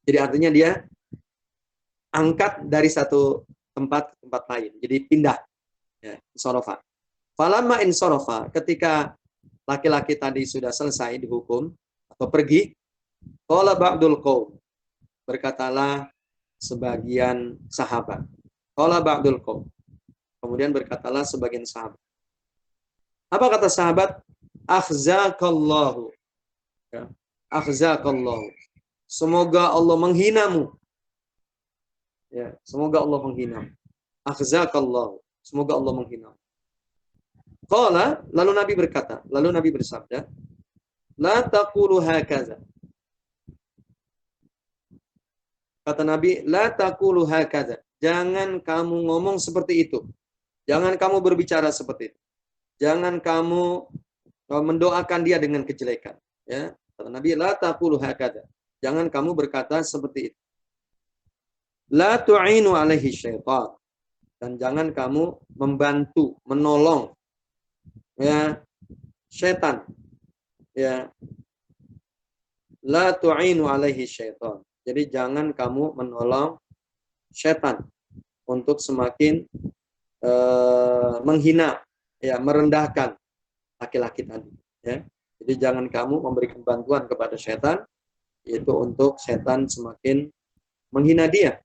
Speaker 4: Jadi artinya dia angkat dari satu tempat ke tempat lain. Jadi pindah. Ya, insorofa. Falamma insorofa, ketika laki-laki tadi sudah selesai dihukum atau pergi, qala ba'dul qaum, berkatalah sebagian sahabat. Qala ba'dul qaum. Kemudian berkatalah sebagian sahabat. Apa kata sahabat? Akhzakallahu. Ya. Akhzakallahu. Semoga Allah menghinamu. Ya, semoga Allah menghinamu. Akhzakallahu. Semoga Allah menghinamu. Qala, lalu Nabi berkata, lalu Nabi bersabda, la taqulu hakaza. Kata Nabi, la taqulu hakaza. Jangan kamu ngomong seperti itu. Jangan kamu berbicara seperti itu. Jangan kamu mendoakan dia dengan kejelekan. Ya, kata Nabi, la taqulu hakaza. Jangan kamu berkata seperti itu. La tu'inu alaihi syaitan. Dan jangan kamu membantu, menolong ya syaitan. Ya. La tu'inu alaihi syaitan. Jadi jangan kamu menolong syaitan untuk semakin menghina, ya, merendahkan laki-laki tadi, ya. Jadi jangan kamu memberikan bantuan kepada syaitan, yaitu untuk syaitan semakin menghina dia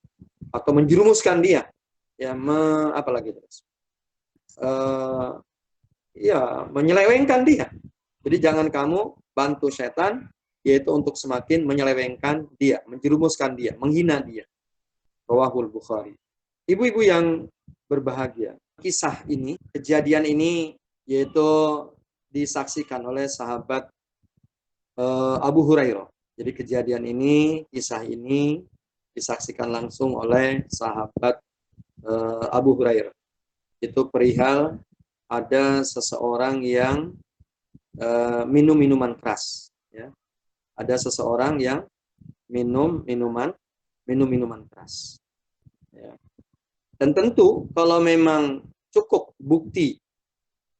Speaker 4: atau menjerumuskan dia, ya, apalagi terus, ya, menyelewengkan dia. Jadi jangan kamu bantu syaitan, yaitu untuk semakin menyelewengkan dia, menjerumuskan dia, menghina dia. Rawahul Bukhari. Ibu-ibu yang berbahagia, kisah ini, kejadian ini, yaitu disaksikan oleh sahabat Abu Hurairah. Jadi kejadian ini, kisah ini disaksikan langsung oleh sahabat Abu Hurairah. Itu perihal ada seseorang yang minum minuman keras. Ya. Ada seseorang yang minum minuman keras. Ya. Dan tentu kalau memang cukup bukti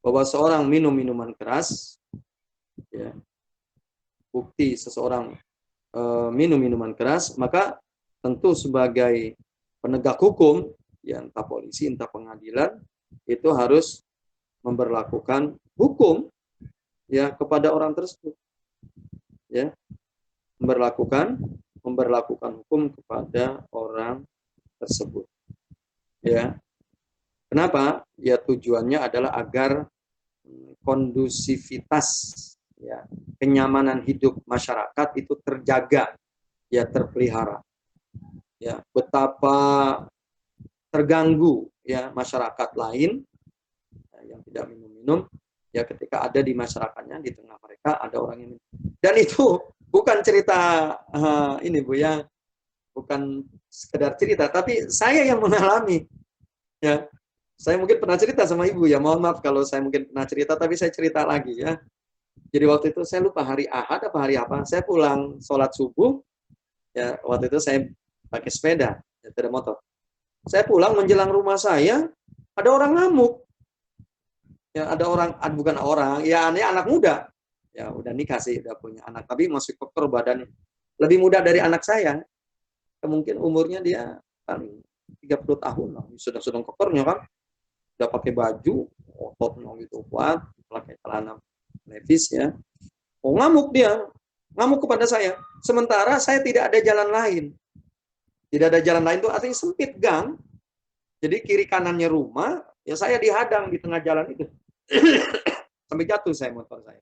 Speaker 4: bahwa seorang minum minuman keras, ya, bukti seseorang minum minuman keras, maka tentu sebagai penegak hukum, ya entah polisi, entah pengadilan, itu harus memberlakukan hukum ya kepada orang tersebut. Ya, memberlakukan hukum kepada orang tersebut. Ya. Kenapa? Ya tujuannya adalah agar kondusivitas ya, kenyamanan hidup masyarakat itu terjaga, ya terpelihara. Ya, betapa terganggu ya masyarakat lain ya, yang tidak minum-minum ya ketika ada di masyarakatnya, di tengah mereka ada orang yang minum. Dan itu bukan cerita ini Bu ya, bukan sekedar cerita, tapi saya yang mengalami. Ya, saya mungkin pernah cerita sama Ibu ya, mohon maaf kalau saya mungkin pernah cerita, tapi saya cerita lagi ya. Jadi waktu itu saya lupa hari Ahad apa hari apa, saya pulang sholat subuh, ya waktu itu saya pakai sepeda, ya, sepeda motor. Saya pulang menjelang rumah saya, ada orang ngamuk. Ya ada orang, bukan orang, ya ini anak muda. Ya udah nikah sih, udah punya anak, tapi masih kotor badannya. Lebih muda dari anak saya. Mungkin umurnya dia paling 30 tahun lah, sudah kokornya kan. Udah pakai baju, ototnya gitu kuat, pakai celana levis ya. Oh ngamuk dia, ngamuk kepada saya. Sementara saya tidak ada jalan lain. Tidak ada jalan lain itu artinya sempit gang. Jadi kiri kanannya rumah, ya saya dihadang di tengah jalan itu. Sampai jatuh saya motor saya.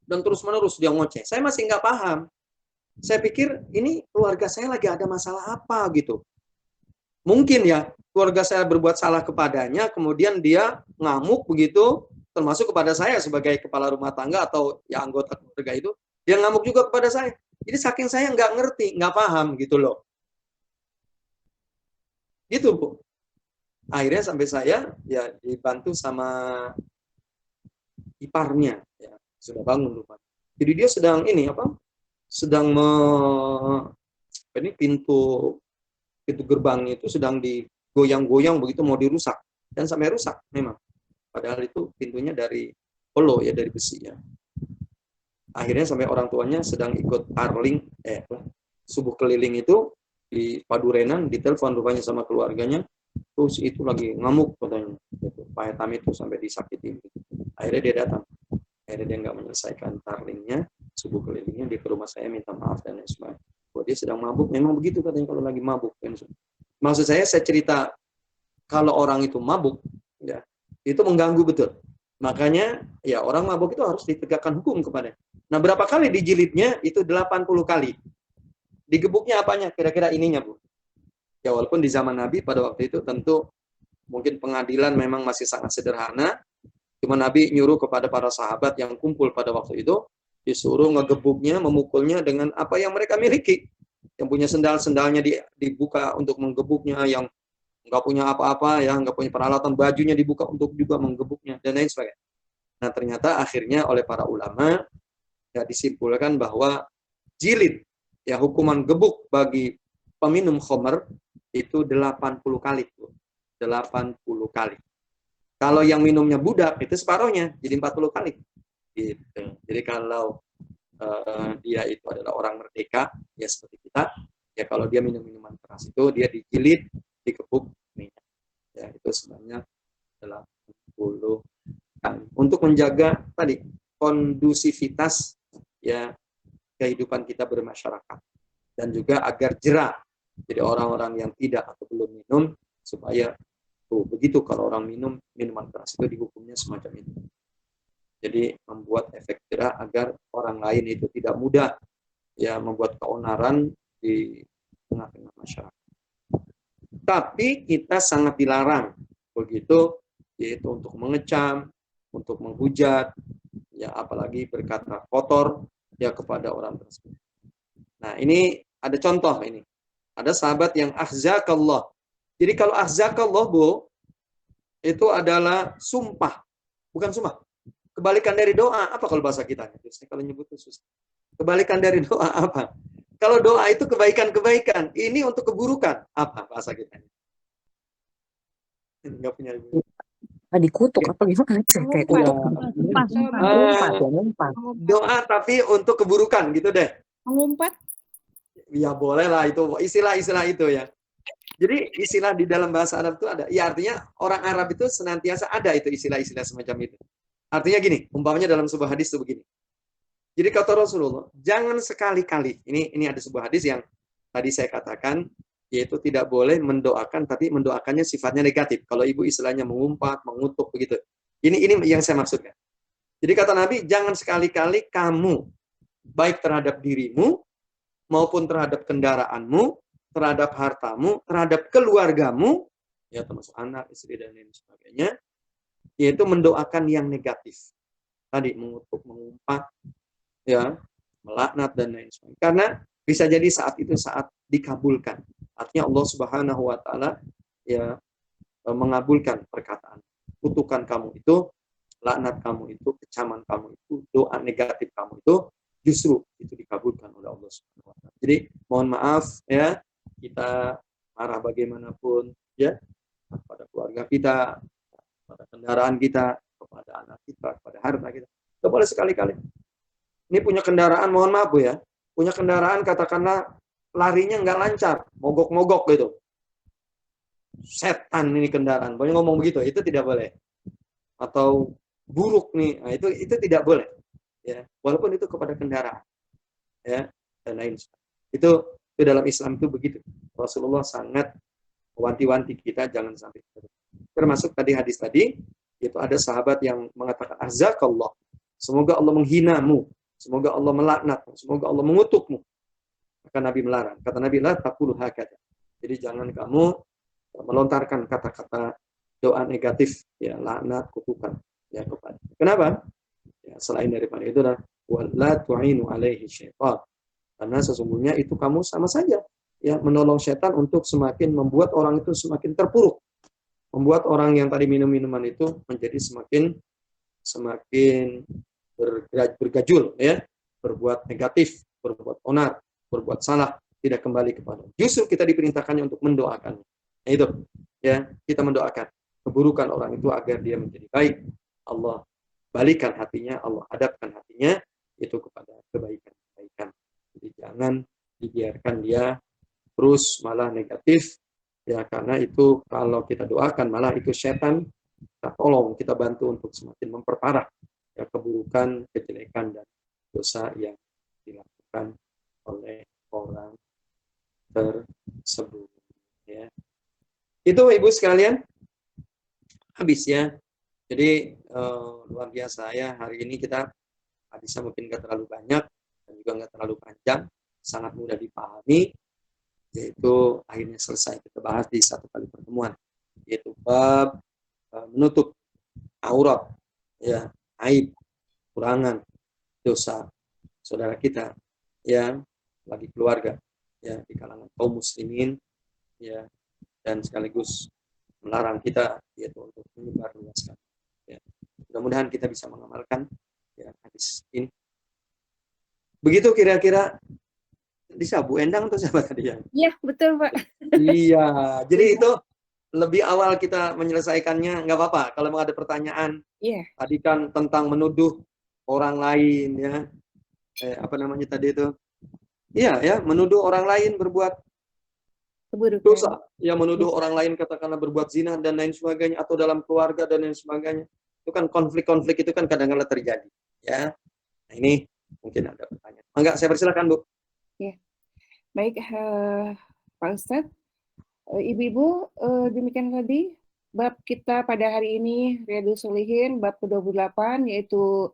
Speaker 4: Dan terus menerus dia ngoceh. Saya masih nggak paham. Saya pikir ini keluarga saya lagi ada masalah apa gitu. Mungkin ya keluarga saya berbuat salah kepadanya, kemudian dia ngamuk begitu, termasuk kepada saya sebagai kepala rumah tangga atau ya anggota keluarga itu, dia ngamuk juga kepada saya. Jadi saking saya nggak ngerti, nggak paham gitu loh. Gitu Bu. Akhirnya sampai saya ya dibantu sama iparnya, ya sudah bangun rupanya. Jadi dia sedang ini apa? Sedang ini pintu gerbangnya itu sedang digoyang-goyang begitu mau dirusak dan sampai rusak memang. Padahal itu pintunya dari polo ya, dari besi ya. Akhirnya sampai orang tuanya sedang ikut tarling subuh keliling itu di Padurenan, ditelepon rupanya sama keluarganya. Terus itu lagi ngamuk katanya. Pak Etam itu sampai disakiti. Akhirnya dia datang. Akhirnya dia nggak menyelesaikan tarlingnya, subuh kelilingnya, dia ke rumah saya minta maaf dan lain sebagainya. Bahwa dia sedang mabuk, memang begitu katanya kalau lagi mabuk. Maksud saya cerita kalau orang itu mabuk, ya itu mengganggu betul. Makanya ya orang mabuk itu harus ditegakkan hukum kepadanya. Nah berapa kali dijilidnya? Itu 80 kali. Digebuknya apanya? Kira-kira ininya Bu. Ya walaupun di zaman Nabi pada waktu itu tentu mungkin pengadilan memang masih sangat sederhana. Cuma Nabi nyuruh kepada para sahabat yang kumpul pada waktu itu, disuruh ngegebuknya, memukulnya dengan apa yang mereka miliki. Yang punya sendal-sendalnya dibuka untuk menggebuknya, yang nggak punya apa-apa, ya nggak punya peralatan, bajunya dibuka untuk juga menggebuknya, dan lain sebagainya. Nah ternyata akhirnya oleh para ulama ya disimpulkan bahwa jilid, ya hukuman gebuk bagi peminum khamr itu 80 kali. 80 kali. Kalau yang minumnya budak itu separuhnya, jadi 40 kali. Gitu. Jadi kalau dia itu adalah orang merdeka, ya seperti kita, ya kalau dia minum minuman keras itu dia dijilid, dikebuk, ya itu sebenarnya 80 kali. Untuk menjaga tadi kondusivitas ya kehidupan kita bermasyarakat dan juga agar jerah. Jadi orang-orang yang tidak atau belum minum supaya begitu kalau orang minum minuman keras itu dihukumnya semacam itu. Jadi membuat efek jerah agar orang lain itu tidak mudah ya membuat keonaran di tengah-tengah masyarakat. Tapi kita sangat dilarang begitu, yaitu untuk mengecam, untuk menghujat, ya apalagi berkata kotor ya kepada orang tersebut. Nah ini ada contoh ini. Ada sahabat yang ahzakallah. Jadi kalau ahzakallah Bu, itu adalah sumpah. Bukan sumpah. Kebalikan dari doa, apa kalau bahasa kita? Biasanya kalau nyebut itu susah. Kebalikan dari doa apa? Kalau doa itu kebaikan-kebaikan. Ini untuk keburukan. Apa bahasa kita? Enggak punya ibu.
Speaker 2: Dikutuk apa gimana sih? Kayak
Speaker 1: Mengumpat.
Speaker 2: kutuk.
Speaker 3: Ngumpat.
Speaker 2: Ngumpat ya, ngumpat.
Speaker 4: Doa tapi untuk keburukan gitu deh.
Speaker 1: Mengumpat.
Speaker 4: Ya boleh lah itu istilah-istilah itu ya. Jadi istilah di dalam bahasa Arab itu ada. Ya artinya orang Arab itu senantiasa ada itu istilah-istilah semacam itu. Artinya gini, umpamanya dalam sebuah hadis itu begini. Jadi kata Rasulullah, jangan sekali-kali. Ini ada sebuah hadis yang tadi saya katakan, yaitu tidak boleh mendoakan, tapi mendoakannya sifatnya negatif. Kalau ibu istilahnya mengumpat, mengutuk begitu. Ini yang saya maksudkan. Jadi kata Nabi, jangan sekali-kali kamu baik terhadap dirimu maupun terhadap kendaraanmu, terhadap hartamu, terhadap keluargamu, ya termasuk anak, istri dan lain sebagainya, yaitu mendoakan yang negatif. Tadi mengutuk, mengumpat, ya, melaknat dan lain sebagainya. Karena bisa jadi saat itu saat dikabulkan. Artinya Allah Subhanahu wa taala ya mengabulkan perkataan. Kutukan kamu itu, laknat kamu itu, kecaman kamu itu, doa negatif kamu itu justru itu dikabulkan oleh Allah Subhanahu wa taala. Jadi mohon maaf ya, kita marah bagaimanapun ya kepada keluarga kita, kepada kendaraan kita, kepada anak kita, kepada harta kita. Tidak boleh sekali-kali. Ini punya kendaraan, mohon maaf Bu ya, punya kendaraan katakanlah larinya nggak lancar, mogok-mogok gitu. Setan ini kendaraan, banyak ngomong begitu, itu tidak boleh. Atau buruk nih, nah, itu tidak boleh. Ya, walaupun itu kepada kendaraan, ya dan lain sebagainya. Itu dalam Islam itu begitu. Rasulullah sangat wanti-wanti kita jangan sampai. Termasuk tadi hadis tadi, itu ada sahabat yang mengatakan azakallah, semoga Allah menghinamu, semoga Allah melaknatmu, semoga Allah mengutukmu. Maka Nabi melarang. Kata Nabi, la taqulu hakada. Jadi jangan kamu melontarkan kata-kata doa negatif, ya laknat, kutukan, ya kepada. Kenapa? Ya, selain daripada itu adalah wala tu'inu alaihi syaitan. Karena sesungguhnya itu kamu sama saja ya menolong setan untuk semakin membuat orang itu semakin terpuruk. Membuat orang yang tadi minum minuman itu menjadi semakin bergajul ya, berbuat negatif, berbuat onar, berbuat salah, tidak kembali kepada. Justru kita diperintahkannya untuk mendoakan. Nah, itu ya, kita mendoakan keburukan orang itu agar dia menjadi baik. Allah balikan hatinya, Allah hadapkan hatinya itu kepada kebaikan-kebaikan. Jadi jangan dibiarkan dia terus malah negatif ya, karena itu kalau kita doakan malah itu setan, kita tolong, kita bantu untuk semakin memperparah ya keburukan, kejelekan dan dosa yang dilakukan oleh orang tersebut ya. Itu Ibu sekalian habis ya. Jadi luar biasa ya, hari ini kita hadisnya mungkin nggak terlalu banyak dan juga nggak terlalu panjang, sangat mudah dipahami, yaitu akhirnya selesai kita bahas di satu kali pertemuan, yaitu bab menutup aurat, ya aib, kurangan, dosa saudara kita, ya bagi keluarga, ya di kalangan kaum muslimin, ya dan sekaligus melarang kita yaitu untuk menyebarluaskan. Ya. Mudah-mudahan kita bisa mengamalkan ya hadis ini. Begitu kira-kira bisa Bu Endang atau siapa tadi yang?
Speaker 1: Iya, betul Pak.
Speaker 4: Iya, jadi itu lebih awal kita menyelesaikannya, nggak apa-apa. Kalau mau ada pertanyaan, tadi kan tentang menuduh orang lain ya, apa namanya tadi itu? Iya ya, menuduh orang lain berbuat dosa, ya menuduh orang lain katakanlah berbuat zina dan lain sebagainya, atau dalam keluarga dan lain sebagainya. Itu kan konflik-konflik itu kan kadang-kadang terjadi, ya. Nah, ini mungkin ada pertanyaan. Enggak, saya persilakan Bu.
Speaker 1: Ya, baik Pak Ustadz, Ibu-ibu, demikian tadi bab kita pada hari ini Riyadhus Shalihin bab ke-28 yaitu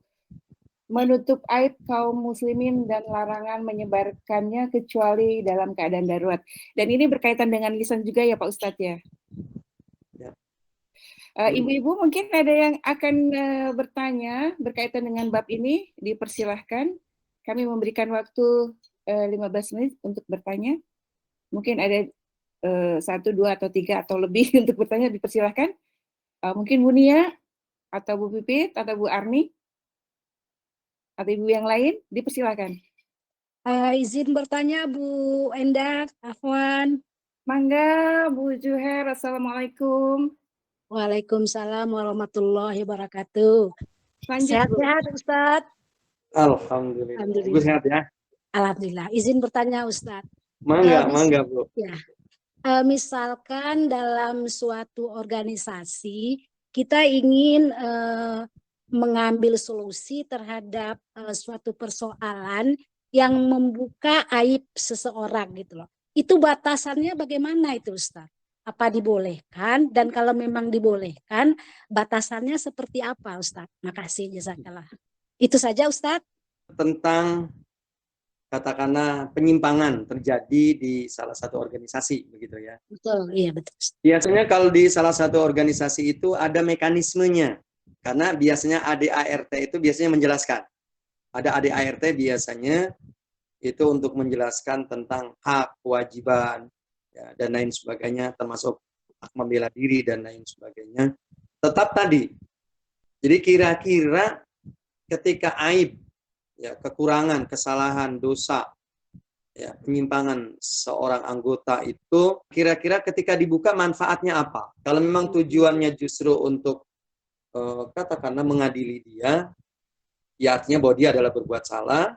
Speaker 1: menutup aib kaum muslimin dan larangan menyebarkannya kecuali dalam keadaan darurat. Dan ini berkaitan dengan lisan juga ya Pak Ustadz ya. Ibu-ibu mungkin ada yang akan bertanya berkaitan dengan bab ini, dipersilahkan. Kami memberikan waktu 15 menit untuk bertanya. Mungkin ada 1, 2, atau 3 atau lebih untuk bertanya, dipersilahkan. Mungkin Bu Nia, atau Bu Pipit, atau Bu Arni, atau ibu yang lain, dipersilahkan.
Speaker 5: Izin bertanya Bu Endah, Afwan.
Speaker 1: Mangga Bu Juher, Assalamualaikum.
Speaker 5: Waalaikumsalam warahmatullahi wabarakatuh.
Speaker 1: Lanjut, Bu.
Speaker 5: Sehat-sehat Ustadz.
Speaker 4: Alhamdulillah. Bu
Speaker 5: Alhamdulillah.
Speaker 4: sehat ya?
Speaker 5: Alhamdulillah. Izin bertanya Ustadz.
Speaker 4: Mangga,
Speaker 5: Mis-
Speaker 4: mangga Bu.
Speaker 5: Ya. Misalkan dalam suatu organisasi kita ingin mengambil solusi terhadap suatu persoalan yang membuka aib seseorang gitu loh. Itu batasannya bagaimana itu Ustadz? Apa dibolehkan, dan kalau memang dibolehkan batasannya seperti apa Ustadz? Makasih, jazakallah. Itu saja Ustadz.
Speaker 4: Tentang katakanlah penyimpangan terjadi di salah satu organisasi begitu ya.
Speaker 5: Betul, iya betul.
Speaker 4: Biasanya kalau di salah satu organisasi itu ada mekanismenya. Karena biasanya ADART itu biasanya menjelaskan. Ada ADART biasanya itu untuk menjelaskan tentang hak, kewajiban, ya, dan lain sebagainya, termasuk hak membela diri dan lain sebagainya. Tetap tadi. Jadi kira-kira ketika aib, ya, kekurangan, kesalahan, dosa, ya, penyimpangan seorang anggota itu, kira-kira ketika dibuka manfaatnya apa? Kalau memang tujuannya justru untuk katakanlah mengadili dia, ya artinya bahwa dia adalah berbuat salah,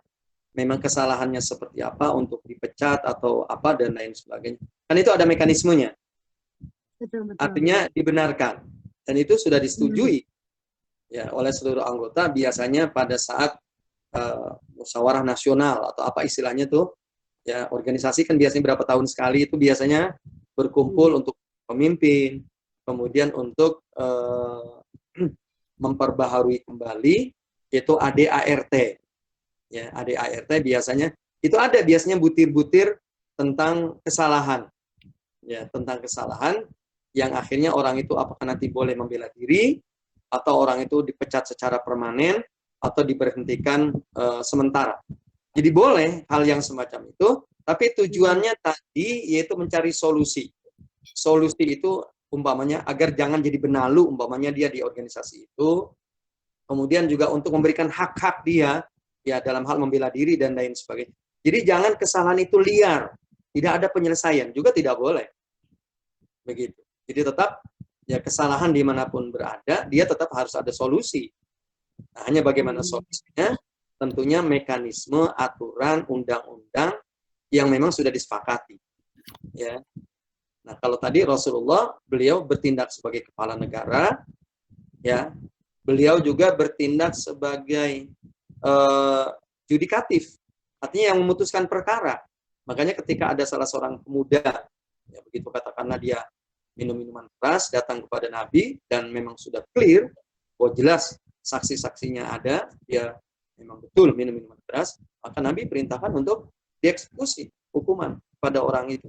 Speaker 4: memang kesalahannya seperti apa untuk dipecat atau apa dan lain sebagainya. Kan itu ada mekanismenya.
Speaker 5: Betul.
Speaker 4: Artinya dibenarkan. Dan itu sudah disetujui ya oleh seluruh anggota biasanya pada saat musyawarah nasional atau apa istilahnya tuh, ya organisasi kan biasanya berapa tahun sekali itu biasanya berkumpul untuk pemimpin, kemudian untuk memperbaharui kembali yaitu ADART. Ya, ADART biasanya itu ada biasanya butir-butir tentang kesalahan. Ya, tentang kesalahan yang akhirnya orang itu apakah nanti boleh membela diri atau orang itu dipecat secara permanen atau diberhentikan sementara. Jadi boleh hal yang semacam itu, tapi tujuannya tadi yaitu mencari solusi. Solusi itu umpamanya agar jangan jadi benalu, umpamanya dia di organisasi itu, kemudian juga untuk memberikan hak-hak dia, ya dalam hal membela diri dan lain sebagainya. Jadi jangan kesalahan itu liar, tidak ada penyelesaian, juga tidak boleh. Begitu. Jadi tetap ya kesalahan dimanapun berada, dia tetap harus ada solusi. Nah, hanya bagaimana solusinya? Tentunya mekanisme, aturan, undang-undang yang memang sudah disepakati. Ya. Nah, kalau tadi Rasulullah, beliau bertindak sebagai kepala negara, ya, beliau juga bertindak sebagai judikatif, artinya yang memutuskan perkara. Makanya ketika ada salah seorang pemuda, ya begitu katakanlah dia minum minuman keras, datang kepada Nabi dan memang sudah clear, bahwa jelas saksi-saksinya ada, dia memang betul minum minuman keras, maka Nabi perintahkan untuk dieksekusi hukuman pada orang itu.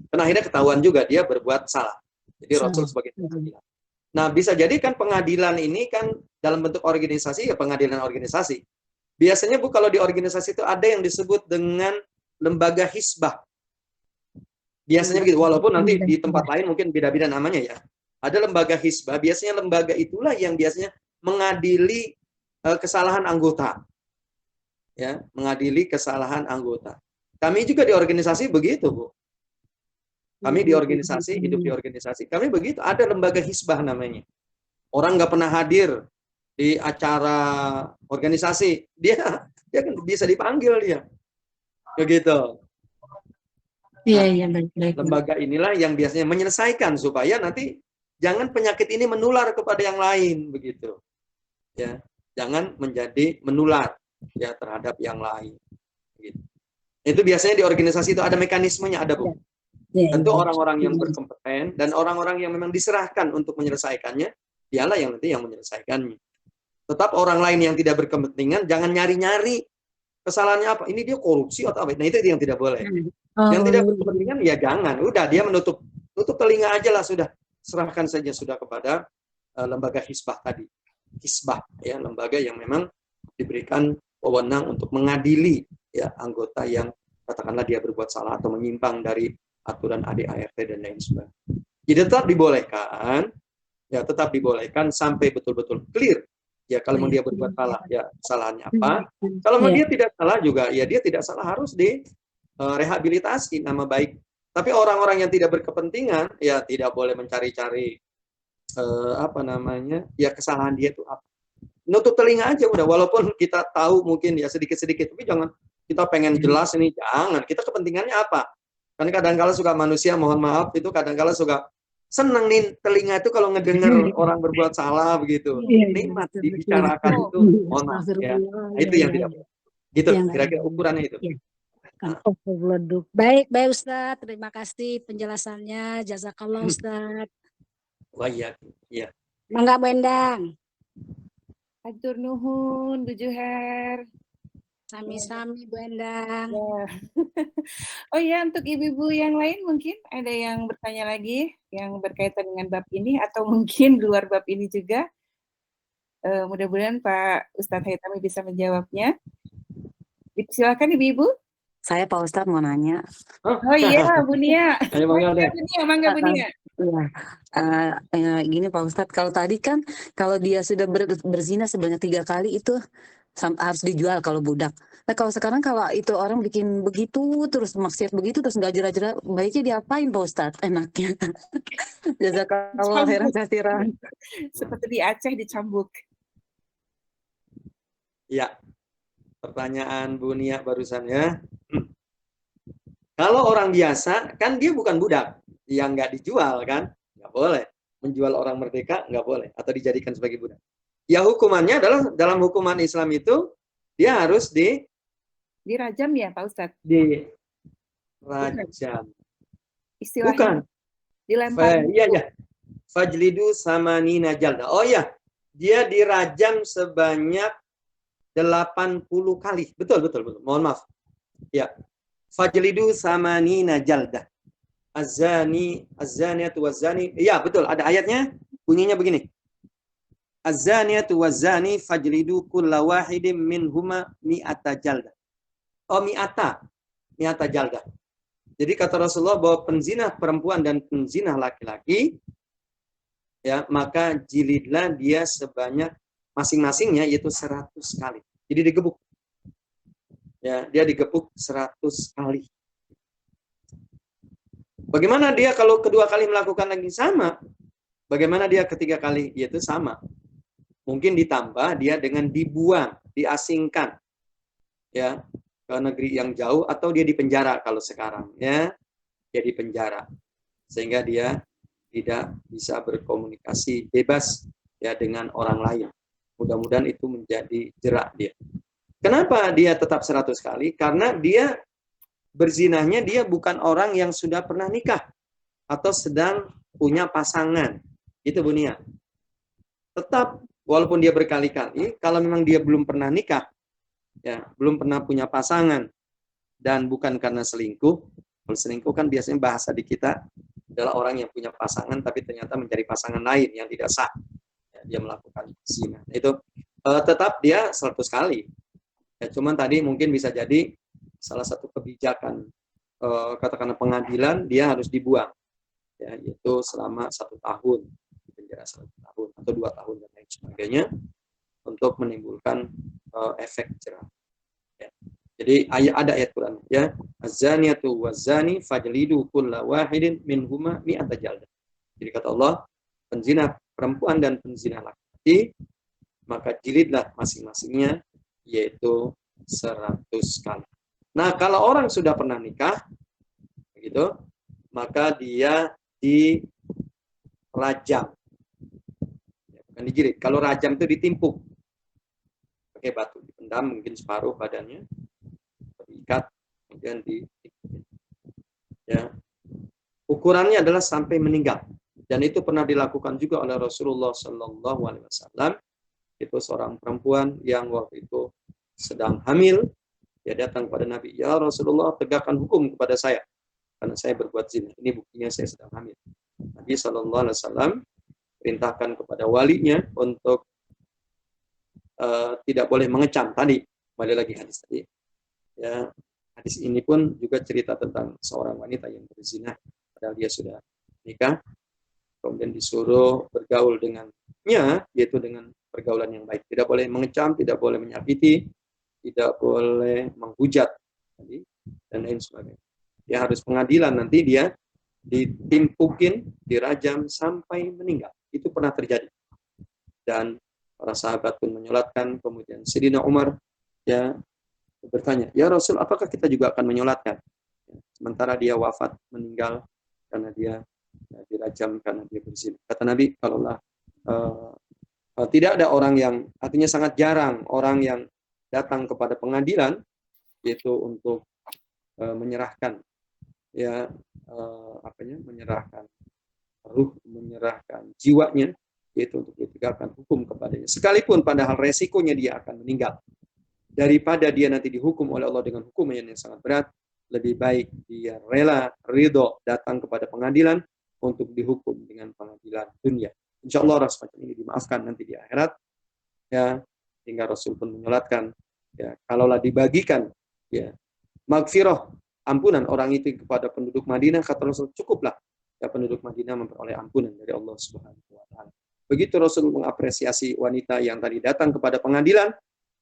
Speaker 4: Dan akhirnya ketahuan juga dia berbuat salah. Jadi Rasul sebagai pengadilan. Nah, bisa jadi kan pengadilan ini kan dalam bentuk organisasi, ya pengadilan organisasi. Biasanya Bu, kalau di organisasi itu ada yang disebut dengan lembaga hisbah. Biasanya begitu, walaupun nanti di tempat lain mungkin beda-beda namanya ya. Ada lembaga hisbah, biasanya lembaga itulah yang biasanya mengadili kesalahan anggota. Ya, mengadili kesalahan anggota. Kami juga di organisasi begitu, Bu. Kami di organisasi, hidup di organisasi. Kami begitu, ada lembaga hisbah namanya. Orang nggak pernah hadir di acara organisasi, dia kan bisa dipanggil dia. Begitu.
Speaker 5: Iya, baik.
Speaker 4: Lembaga inilah yang biasanya menyelesaikan supaya nanti jangan penyakit ini menular kepada yang lain, begitu. Ya, jangan menjadi menular ya terhadap yang lain. Gitu. Itu biasanya di organisasi itu ada mekanismenya, ada Bu. Tentu orang-orang yang berkompeten dan orang-orang yang memang diserahkan untuk menyelesaikannya, dialah yang nanti yang menyelesaikannya. Tetap orang lain yang tidak berkepentingan jangan nyari-nyari kesalahannya apa. Ini dia korupsi atau apa. Nah, itu yang tidak boleh. Yang tidak berkepentingan ya jangan. Udah dia tutup telinga aja lah sudah. Serahkan saja sudah kepada lembaga hisbah tadi. Hisbah ya, lembaga yang memang diberikan wewenang untuk mengadili ya anggota yang katakanlah dia berbuat salah atau menyimpang dari aturan ADART dan lain sebagainya. Jadi tetap dibolehkan sampai betul-betul clear. Ya kalau dia berbuat salah, ya kesalahannya apa. Kalau dia tidak salah juga, ya dia tidak salah, harus direhabilitasi nama baik. Tapi orang-orang yang tidak berkepentingan, ya tidak boleh mencari-cari ya kesalahan dia itu apa. Nutup telinga aja udah, walaupun kita tahu mungkin ya sedikit-sedikit, tapi jangan kita pengen jelas ini, jangan. Kita kepentingannya apa? Kan kadang-kala suka manusia, mohon maaf, itu kadang-kala suka seneng nih telinga itu kalau ngedenger orang berbuat salah begitu. Nikmat dibicarakan itu, mohon maaf ya. Nah, itu yang tidak boleh. Gitu, kira-kira ukurannya itu.
Speaker 5: Baik, baik Ustadz. Terima kasih penjelasannya. Jazakallah Ustadz.
Speaker 4: Wah iya, iya.
Speaker 5: Mangga Bu Endang.
Speaker 1: Hatur nuhun, Bu Juher.
Speaker 5: Sami-sami Bu Endang.
Speaker 1: Ya. Oh ya, untuk ibu-ibu yang lain mungkin ada yang bertanya lagi yang berkaitan dengan bab ini atau mungkin di luar bab ini juga. Mudah-mudahan Pak Ustadz Haitami bisa menjawabnya. Silakan ibu-ibu.
Speaker 2: Saya Pak Ustadz mau nanya.
Speaker 1: Oh iya, Bu Nia.
Speaker 4: Ayo,
Speaker 1: Mangga Bu Nia.
Speaker 2: Gini Pak Ustadz, kalau tadi kan kalau dia sudah berzina sebanyak 3 kali itu harus dijual kalau budak. Nah kalau sekarang kalau itu orang bikin begitu terus maksiat begitu terus nggak jelas-jelas, baiknya diapain Pak Ustadz enaknya? Jazakallah khairan katsiran.
Speaker 1: Seperti di Aceh dicambuk.
Speaker 4: Ya, pertanyaan Bu Nia barusan ya. Kalau orang biasa kan dia bukan budak, yang nggak dijual kan, nggak boleh. Menjual orang merdeka nggak boleh atau dijadikan sebagai budak. Ya hukumannya adalah dalam hukuman Islam itu dia harus
Speaker 1: dirajam ya Pak Ustadz?
Speaker 4: Dirajam.
Speaker 1: Istilahnya
Speaker 4: bukan.
Speaker 1: Dilempar.
Speaker 4: Iya. Fajlidu samanina jalda. Oh ya, dia dirajam sebanyak 80 kali. Betul. Mohon maaf. Ya. Fajlidu samanina jalda. Az-zaniyatu waz-zani. Iya, betul. Ada ayatnya. Bunyinya begini. Az-zaniyatu waz-zani fajlidu kulla wahidin minhuma mi'ata jalda. Oh, mi'ata jalda. Jadi kata Rasulullah bahwa penzina perempuan dan penzina laki-laki ya, maka jilidlah dia sebanyak masing-masingnya yaitu 100 kali. Jadi digebuk. Ya, dia digebuk 100 kali. Bagaimana dia kalau kedua kali melakukan lagi sama? Bagaimana dia ketiga kali? Yaitu sama. Mungkin ditambah dia dengan dibuang, diasingkan. Ya, ke negeri yang jauh atau dia dipenjara kalau sekarang ya. Dia dipenjara. Sehingga dia tidak bisa berkomunikasi bebas ya dengan orang lain. Mudah-mudahan itu menjadi jerak dia. Kenapa dia tetap 100 kali? Karena dia berzinahnya dia bukan orang yang sudah pernah nikah atau sedang punya pasangan. Itu Bu Nia. Tetap walaupun dia berkali-kali, kalau memang dia belum pernah nikah, ya, belum pernah punya pasangan dan bukan karena selingkuh. Kalau selingkuh kan biasanya bahasa di kita adalah orang yang punya pasangan tapi ternyata mencari pasangan lain yang tidak sah. Ya, dia melakukan zina. Itu tetap dia 100 kali. Ya, cuman tadi mungkin bisa jadi salah satu kebijakan katakanlah pengadilan dia harus dibuang, ya, yaitu selama 1 tahun di penjara 1 tahun atau 2 tahun dan lain sebagainya untuk menimbulkan efek jerah. Ya. Jadi ada ayat Quran ya, az-zaniyatu waz-zani fajlidu kulla wahidin minhuma mi'ata jaldah. Jadi kata Allah, penzina perempuan dan penzina laki-laki maka jilidlah masing-masingnya yaitu 100 kali. Nah, kalau orang sudah pernah nikah, begitu, maka dia dirajam. Bukan dijilid. Kalau rajam itu ditimpuk pakai batu, dipendam mungkin separuh badannya, diikat, kemudian ya. Ukurannya adalah sampai meninggal. Dan itu pernah dilakukan juga oleh Rasulullah SAW. Itu seorang perempuan yang waktu itu sedang hamil. Dia datang kepada Nabi, ya Rasulullah, tegakkan hukum kepada saya karena saya berbuat zina. Ini buktinya saya sedang hamil. Nabi SAW perintahkan kepada walinya untuk tidak boleh mengecam. Tadi kembali lagi hadis tadi. Ya, hadis ini pun juga cerita tentang seorang wanita yang berzina padahal dia sudah nikah, kemudian disuruh bergaul dengannya, yaitu dengan pergaulan yang baik. Tidak boleh mengecam, tidak boleh menyakiti, tidak boleh menghujat dan lain sebagainya. Dia harus pengadilan, nanti dia ditimpukin, dirajam sampai meninggal. Itu pernah terjadi. Dan para sahabat pun menyolatkan. Kemudian Sayyidina Umar ya bertanya, ya Rasul, apakah kita juga akan menyolatkan? Sementara dia wafat, meninggal karena dia dirajam karena dia berzina. Kata Nabi, kalaulah tidak ada orang yang, artinya sangat jarang orang yang datang kepada pengadilan yaitu untuk menyerahkan ya menyerahkan ruh, menyerahkan jiwanya, yaitu untuk ditegakkan hukum kepadanya. Sekalipun padahal resikonya dia akan meninggal. Daripada dia nanti dihukum oleh Allah dengan hukuman yang sangat berat, lebih baik dia rela, ridho datang kepada pengadilan untuk dihukum dengan pengadilan dunia. Insya Allah orang semacam ini dimaafkan nanti di akhirat. Ya, hingga Rasul pun menyolatkan. Ya, kalaulah dibagikan, ya, magfirah, ampunan orang itu kepada penduduk Madinah, kata Rasul, cukuplah ya penduduk Madinah memperoleh ampunan dari Allah Subhanahu wa taala. Begitu Rasul mengapresiasi wanita yang tadi datang kepada pengadilan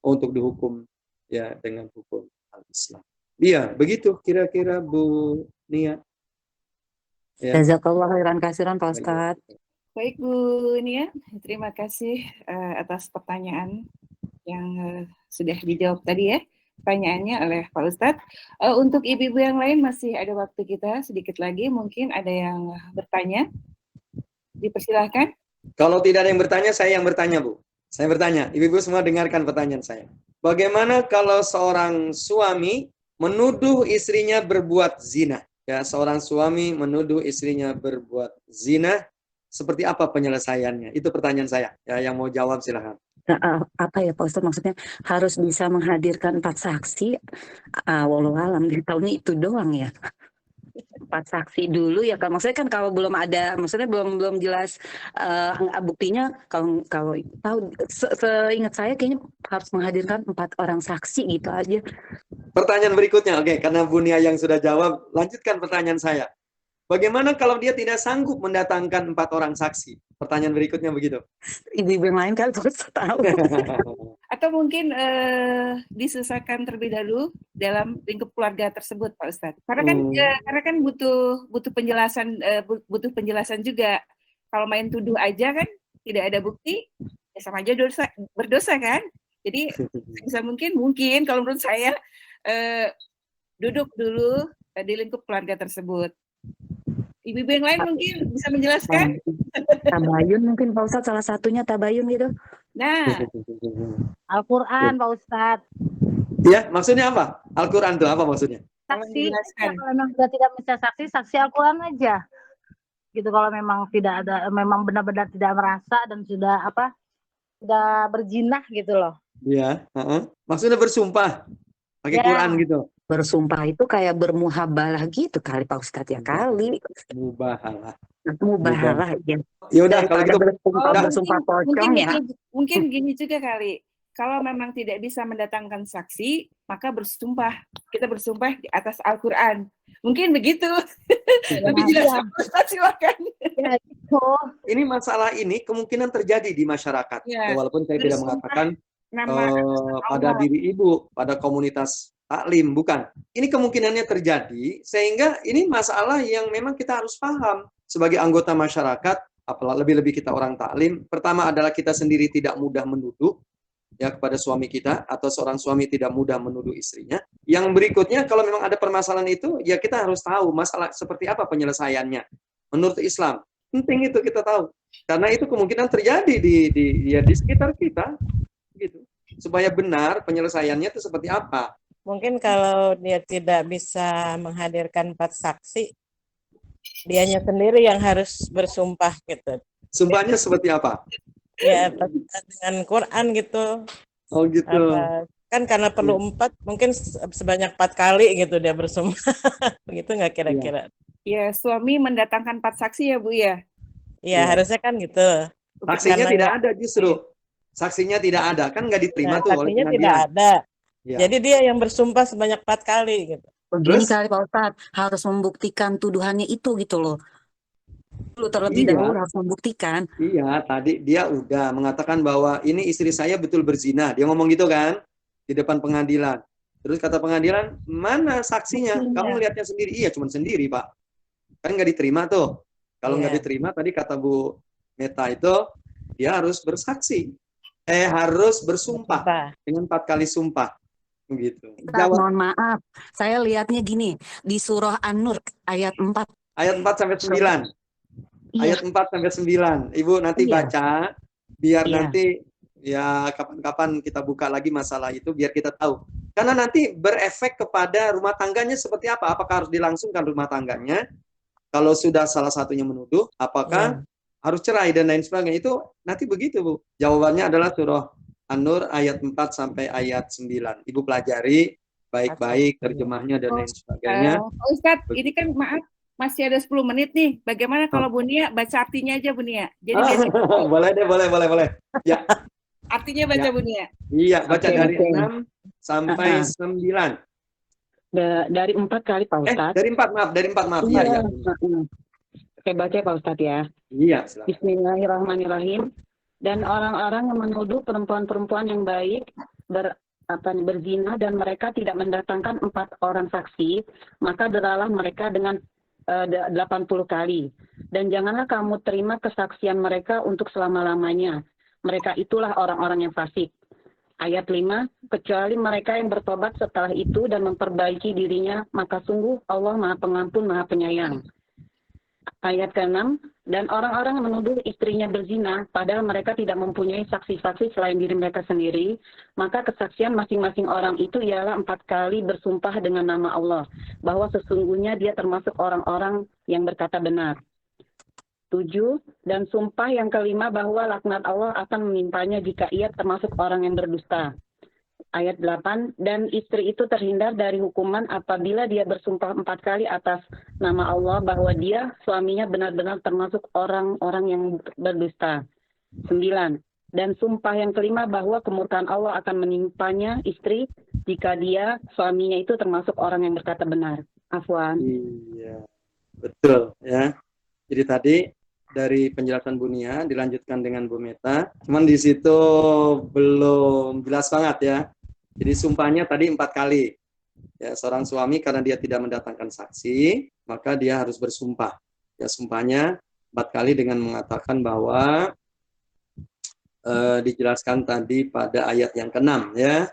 Speaker 4: untuk dihukum ya dengan hukum al-Islam. Iya, begitu kira-kira Bu Nia. Ya.
Speaker 2: Jazakallah khairan kasiran Pak Ustadz.
Speaker 1: Baik Bu Nia, terima kasih atas pertanyaan yang sudah dijawab tadi ya. Pertanyaannya oleh Pak Ustadz. Untuk ibu-ibu yang lain masih ada waktu kita sedikit lagi, mungkin ada yang bertanya. Dipersilahkan.
Speaker 4: Kalau tidak ada yang bertanya, saya yang bertanya Bu. Saya bertanya, ibu-ibu semua dengarkan pertanyaan saya. Bagaimana kalau seorang suami menuduh istrinya berbuat zina? Ya, seorang suami menuduh istrinya berbuat zina, seperti apa penyelesaiannya? Itu pertanyaan saya. Ya, yang mau jawab silahkan.
Speaker 2: Apa ya Pak Ustadz, maksudnya harus bisa menghadirkan 4 saksi, walau alam di tahunnya itu doang ya, 4 saksi dulu ya kan, maksudnya kan kalau belum ada, maksudnya belum jelas buktinya, kalau tahu seingat saya kayaknya harus menghadirkan 4 orang saksi gitu aja.
Speaker 4: Pertanyaan berikutnya, oke, karena Bu Nia yang sudah jawab, lanjutkan pertanyaan saya. Bagaimana kalau dia tidak sanggup mendatangkan 4 orang saksi? Pertanyaan berikutnya begitu.
Speaker 2: Ibu-ibu yang lain kan harus tahu.
Speaker 1: Atau mungkin diselesaikan terlebih dahulu dalam lingkup keluarga tersebut, Pak Ustadz. Karena kan butuh penjelasan juga. Kalau main tuduh aja kan tidak ada bukti, ya sama aja berdosa kan. Jadi bisa mungkin kalau menurut saya duduk dulu di lingkup keluarga tersebut. Ibu-ibu yang lain mungkin bisa menjelaskan.
Speaker 2: Tabayun mungkin Pak Ustadz, salah satunya tabayun gitu.
Speaker 1: Nah,
Speaker 6: Al-Quran Pak Ustadz.
Speaker 4: Ya, maksudnya apa? Al-Quran itu apa maksudnya?
Speaker 6: Saksi, kalau memang sudah tidak bisa saksi Al-Quran aja. Gitu, kalau memang tidak ada, memang benar-benar tidak merasa dan sudah berjinah gitu loh.
Speaker 4: Iya, maksudnya bersumpah pakai Quran gitu.
Speaker 2: Bersumpah itu kayak bermuhabalah gitu kali Pak Ustadz ya kali.
Speaker 4: Mubahalah
Speaker 2: Ya.
Speaker 4: Ya udah kalau gitu
Speaker 2: bersumpah pocong ya.
Speaker 1: Mungkin gini juga kali. Kalau memang tidak bisa mendatangkan saksi, maka bersumpah. Kita bersumpah di atas Al-Quran. Mungkin begitu. Lebih jelas Ustaz, silakan.
Speaker 6: Ya, gitu.
Speaker 4: Ini masalah ini kemungkinan terjadi di masyarakat.
Speaker 1: Ya.
Speaker 4: Walaupun saya tidak mengatakan pada
Speaker 1: Allah.
Speaker 4: diri ibu, pada komunitas taklim, bukan. Ini kemungkinannya terjadi, sehingga ini masalah yang memang kita harus paham sebagai anggota masyarakat, apalagi lebih-lebih kita orang taklim. Pertama adalah kita sendiri tidak mudah menuduh ya kepada suami kita, atau seorang suami tidak mudah menuduh istrinya. Yang berikutnya, kalau memang ada permasalahan itu, ya kita harus tahu masalah seperti apa penyelesaiannya. Menurut Islam, penting itu kita tahu. Karena itu kemungkinan terjadi di sekitar kita, gitu. Supaya benar penyelesaiannya itu seperti apa.
Speaker 7: Mungkin kalau dia tidak bisa menghadirkan 4 saksi, dianya sendiri yang harus bersumpah gitu.
Speaker 4: Sumpahnya seperti apa?
Speaker 7: Ya, dengan Quran gitu.
Speaker 4: Oh gitu.
Speaker 7: Kan karena perlu 4, mungkin sebanyak 4 kali gitu dia bersumpah. Begitu nggak kira-kira?
Speaker 1: Ya, suami mendatangkan 4 saksi ya Bu ya?
Speaker 7: Ya, harusnya kan gitu.
Speaker 4: Saksinya
Speaker 7: Karena
Speaker 4: tidak ada justru. Saksinya tidak ada, kan nggak diterima tuh oleh
Speaker 7: saksinya
Speaker 4: pengadilan.
Speaker 7: tidak ada.
Speaker 4: Ya.
Speaker 7: Jadi dia yang bersumpah sebanyak 4 kali gitu.
Speaker 2: Begini kali Pak Ustadz, harus membuktikan tuduhannya itu gitu loh. Terlebih
Speaker 4: Iya.
Speaker 2: dahulu harus membuktikan.
Speaker 4: Iya, tadi dia udah mengatakan bahwa ini istri saya betul berzina. Dia ngomong gitu kan di depan pengadilan. Terus kata pengadilan, mana saksinya? Kamu lihatnya sendiri. Iya, cuma sendiri Pak. Kan nggak diterima tuh. Kalau nggak diterima, tadi kata Bu Meta itu dia harus bersaksi, harus bersumpah
Speaker 7: Sumpah.
Speaker 4: dengan 4 kali sumpah, begitu.
Speaker 2: Ustaz, mohon maaf, saya lihatnya gini di surah An-Nur ayat 4.
Speaker 4: Ayat 4 sampai 9.
Speaker 2: Iya.
Speaker 4: Ayat 4 sampai 9. Ibu nanti
Speaker 2: Iya.
Speaker 4: baca biar
Speaker 2: Iya.
Speaker 4: nanti ya kapan-kapan kita buka lagi masalah itu biar kita tahu. Karena nanti berefek kepada rumah tangganya seperti apa? Apakah harus dilangsungkan rumah tangganya? Kalau sudah salah satunya menuduh, apakah harus cerai dan lain sebagainya? Itu nanti begitu, Bu. Jawabannya adalah surah An-Nur ayat 4 sampai ayat 9. Ibu pelajari baik-baik terjemahnya dan lain sebagainya.
Speaker 1: Ustadz, ini kan maaf masih ada 10 menit nih. Bagaimana kalau Bu Nia baca artinya aja, Bu Nia? Jadi biar kita tahu.
Speaker 4: Boleh deh, boleh. Ya.
Speaker 1: Artinya baca
Speaker 4: Ya.
Speaker 1: Bu Nia.
Speaker 4: Iya, baca
Speaker 2: Oke,
Speaker 4: dari
Speaker 2: oke.
Speaker 4: 6 sampai 9.
Speaker 2: Dari 4 kali Pak Ustadz.
Speaker 4: Dari 4 maaf. Iya.
Speaker 2: Oke, baca Pak Ustadz ya.
Speaker 4: Iya, silakan.
Speaker 2: Bismillahirrahmanirrahim. Dan orang-orang yang menuduh perempuan-perempuan yang baik berzina dan mereka tidak mendatangkan 4 orang saksi, maka deralah mereka dengan 80 kali. Dan janganlah kamu terima kesaksian mereka untuk selama-lamanya. Mereka itulah orang-orang yang fasik. Ayat 5, kecuali mereka yang bertobat setelah itu dan memperbaiki dirinya, maka sungguh Allah Maha Pengampun, Maha Penyayang. Ayat ke-6, dan orang-orang yang menuduh istrinya berzina, padahal mereka tidak mempunyai saksi-saksi selain diri mereka sendiri, maka kesaksian masing-masing orang itu ialah 4 kali bersumpah dengan nama Allah, bahwa sesungguhnya dia termasuk orang-orang yang berkata benar. 7, dan sumpah yang kelima bahwa laknat Allah akan menimpanya jika ia termasuk orang yang berdusta. Ayat 8, dan istri itu terhindar dari hukuman apabila dia bersumpah 4 kali atas nama Allah bahwa dia, suaminya benar-benar termasuk orang-orang yang berdusta. 9, dan sumpah yang kelima bahwa kemurkaan Allah akan menimpanya istri jika dia, suaminya itu termasuk orang yang berkata benar. Afwan.
Speaker 4: Iya, betul ya. Jadi tadi dari penjelasan Bu Nia dilanjutkan dengan Bu Meta, cuman di situ belum jelas banget ya. Jadi sumpahnya tadi 4 kali. Ya, seorang suami karena dia tidak mendatangkan saksi, maka dia harus bersumpah. Ya, sumpahnya 4 kali dengan mengatakan bahwa dijelaskan tadi pada ayat yang ke-6 ya.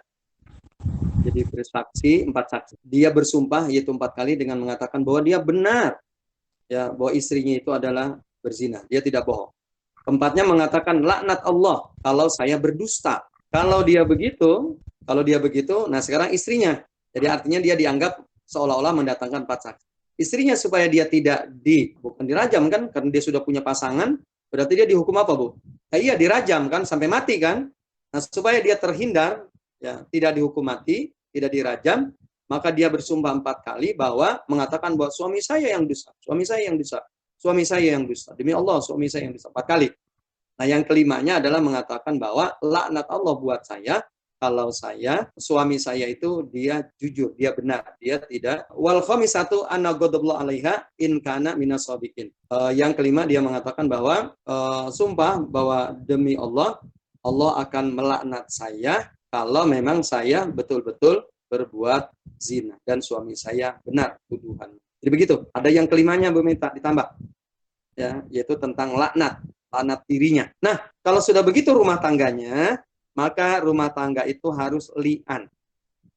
Speaker 4: Jadi bersaksi 4 saksi. Dia bersumpah yaitu 4 kali dengan mengatakan bahwa dia benar. Ya, bahwa istrinya itu adalah berzina, dia tidak bohong. Keempatnya mengatakan laknat Allah kalau saya berdusta. Kalau dia begitu, nah sekarang istrinya. Jadi artinya dia dianggap seolah-olah mendatangkan 4 saksi. Istrinya supaya dia tidak bukan dirajam kan, karena dia sudah punya pasangan, berarti dia dihukum apa, Bu? Iya, dirajam kan sampai mati kan. Nah, supaya dia terhindar ya, tidak dihukum mati, tidak dirajam, maka dia bersumpah 4 kali bahwa mengatakan bahwa suami saya yang dosa, suami saya yang dosa. Suami saya yang dusta. Demi Allah, suami saya yang dusta. 4 kali. Nah, yang kelimanya adalah mengatakan bahwa laknat Allah buat saya kalau suami saya itu dia jujur, dia benar, dia tidak. Wal khamisatu anna ghadabullah 'alaiha in kana minas shadiqin. Yang kelima dia mengatakan bahwa sumpah bahwa demi Allah, Allah akan melaknat saya kalau memang saya betul-betul berbuat zina dan suami saya benar tuduhan. Jadi begitu. Ada yang kelimanya Bu Meta ditambah. Ya, yaitu tentang laknat dirinya. Nah, kalau sudah begitu rumah tangganya, maka rumah tangga itu harus li'an.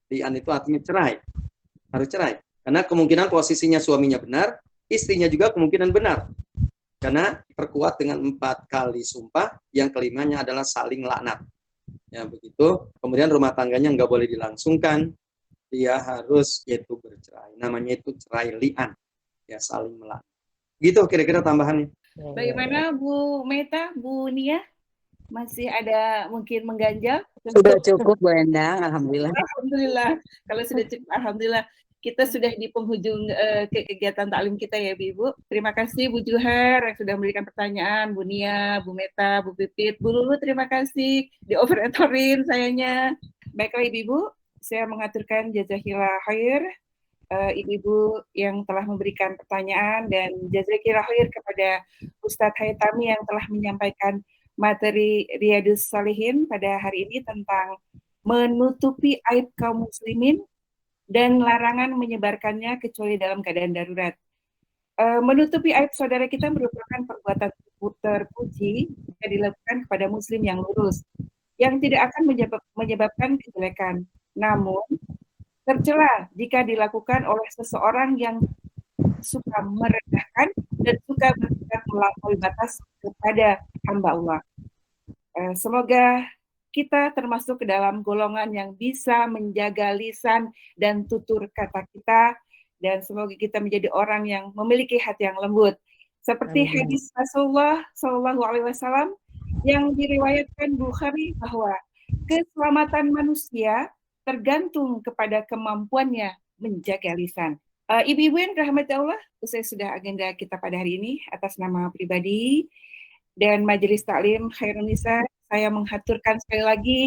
Speaker 4: Li'an itu artinya cerai. Harus cerai. Karena kemungkinan posisinya suaminya benar, istrinya juga kemungkinan benar. Karena perkuat dengan 4 kali sumpah, yang kelimanya adalah saling laknat. Ya, begitu. Kemudian rumah tangganya nggak boleh dilangsungkan. Dia harus yaitu bercerai. Namanya itu cerai li'an. Ya, saling melaknat. Gitu kira-kira tambahannya.
Speaker 1: Bagaimana Bu Meta, Bu Nia? Masih ada mungkin mengganjal?
Speaker 2: Sudah cukup Bu Endang, alhamdulillah.
Speaker 1: Alhamdulillah. Kalau sudah cukup, alhamdulillah. Kita sudah di penghujung kegiatan taklim kita ya, Ibu. Terima kasih Bu Juhar yang sudah memberikan pertanyaan, Bu Nia, Bu Meta, Bu Pipit, Bu Lulu, terima kasih dioperatorin sayanya. Baiklah Ibu, saya mengaturkan jazakillah khair ibu-ibu yang telah memberikan pertanyaan dan jazakillah khair kepada Ustadz Haitami yang telah menyampaikan materi Riyadhus Shalihin pada hari ini tentang menutupi aib kaum muslimin dan larangan menyebarkannya kecuali dalam keadaan darurat. Menutupi aib saudara kita merupakan perbuatan terpuji jika dilakukan kepada muslim yang lurus, yang tidak akan menyebabkan kejelekan. Namun, tercela jika dilakukan oleh seseorang yang suka merendahkan dan suka bersikap melampaui batas kepada hamba Allah. Semoga kita termasuk ke dalam golongan yang bisa menjaga lisan dan tutur kata kita, dan semoga kita menjadi orang yang memiliki hati yang lembut. Seperti hadis Rasulullah SAW yang diriwayatkan Bukhari bahwa keselamatan manusia tergantung kepada kemampuannya menjaga lisan. Ibu-ibu yang dirahmati Allah, usai sudah agenda kita pada hari ini, atas nama pribadi dan Majelis Taklim Khairun Nisa, saya menghaturkan sekali lagi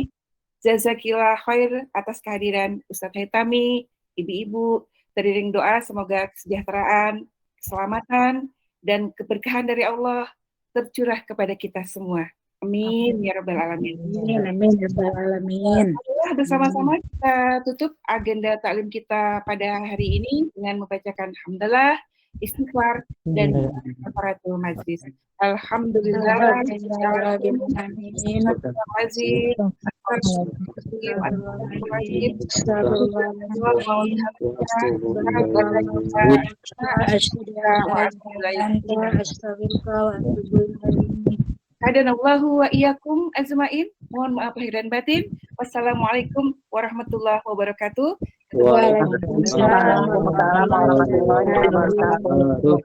Speaker 1: jazakillah khair atas kehadiran Ustadz Haitami, ibu-ibu, teriring doa semoga kesejahteraan, keselamatan, dan keberkahan dari Allah tercurah kepada kita semua. Amin ya rabbal alamin.
Speaker 5: Amin ya rabbal alamin.
Speaker 1: Bersama-sama kita tutup agenda taklim kita pada hari ini dengan membacakan hamdalah, istighfar, dan kafaratul majlis. Alhamdulillah. Hadanallahu wa iyyakum ajmain. Mohon maaf lahir dan batin. Wassalamualaikum warahmatullahi wabarakatuh.
Speaker 4: Waalaikumsalam warahmatullahi wabarakatuh.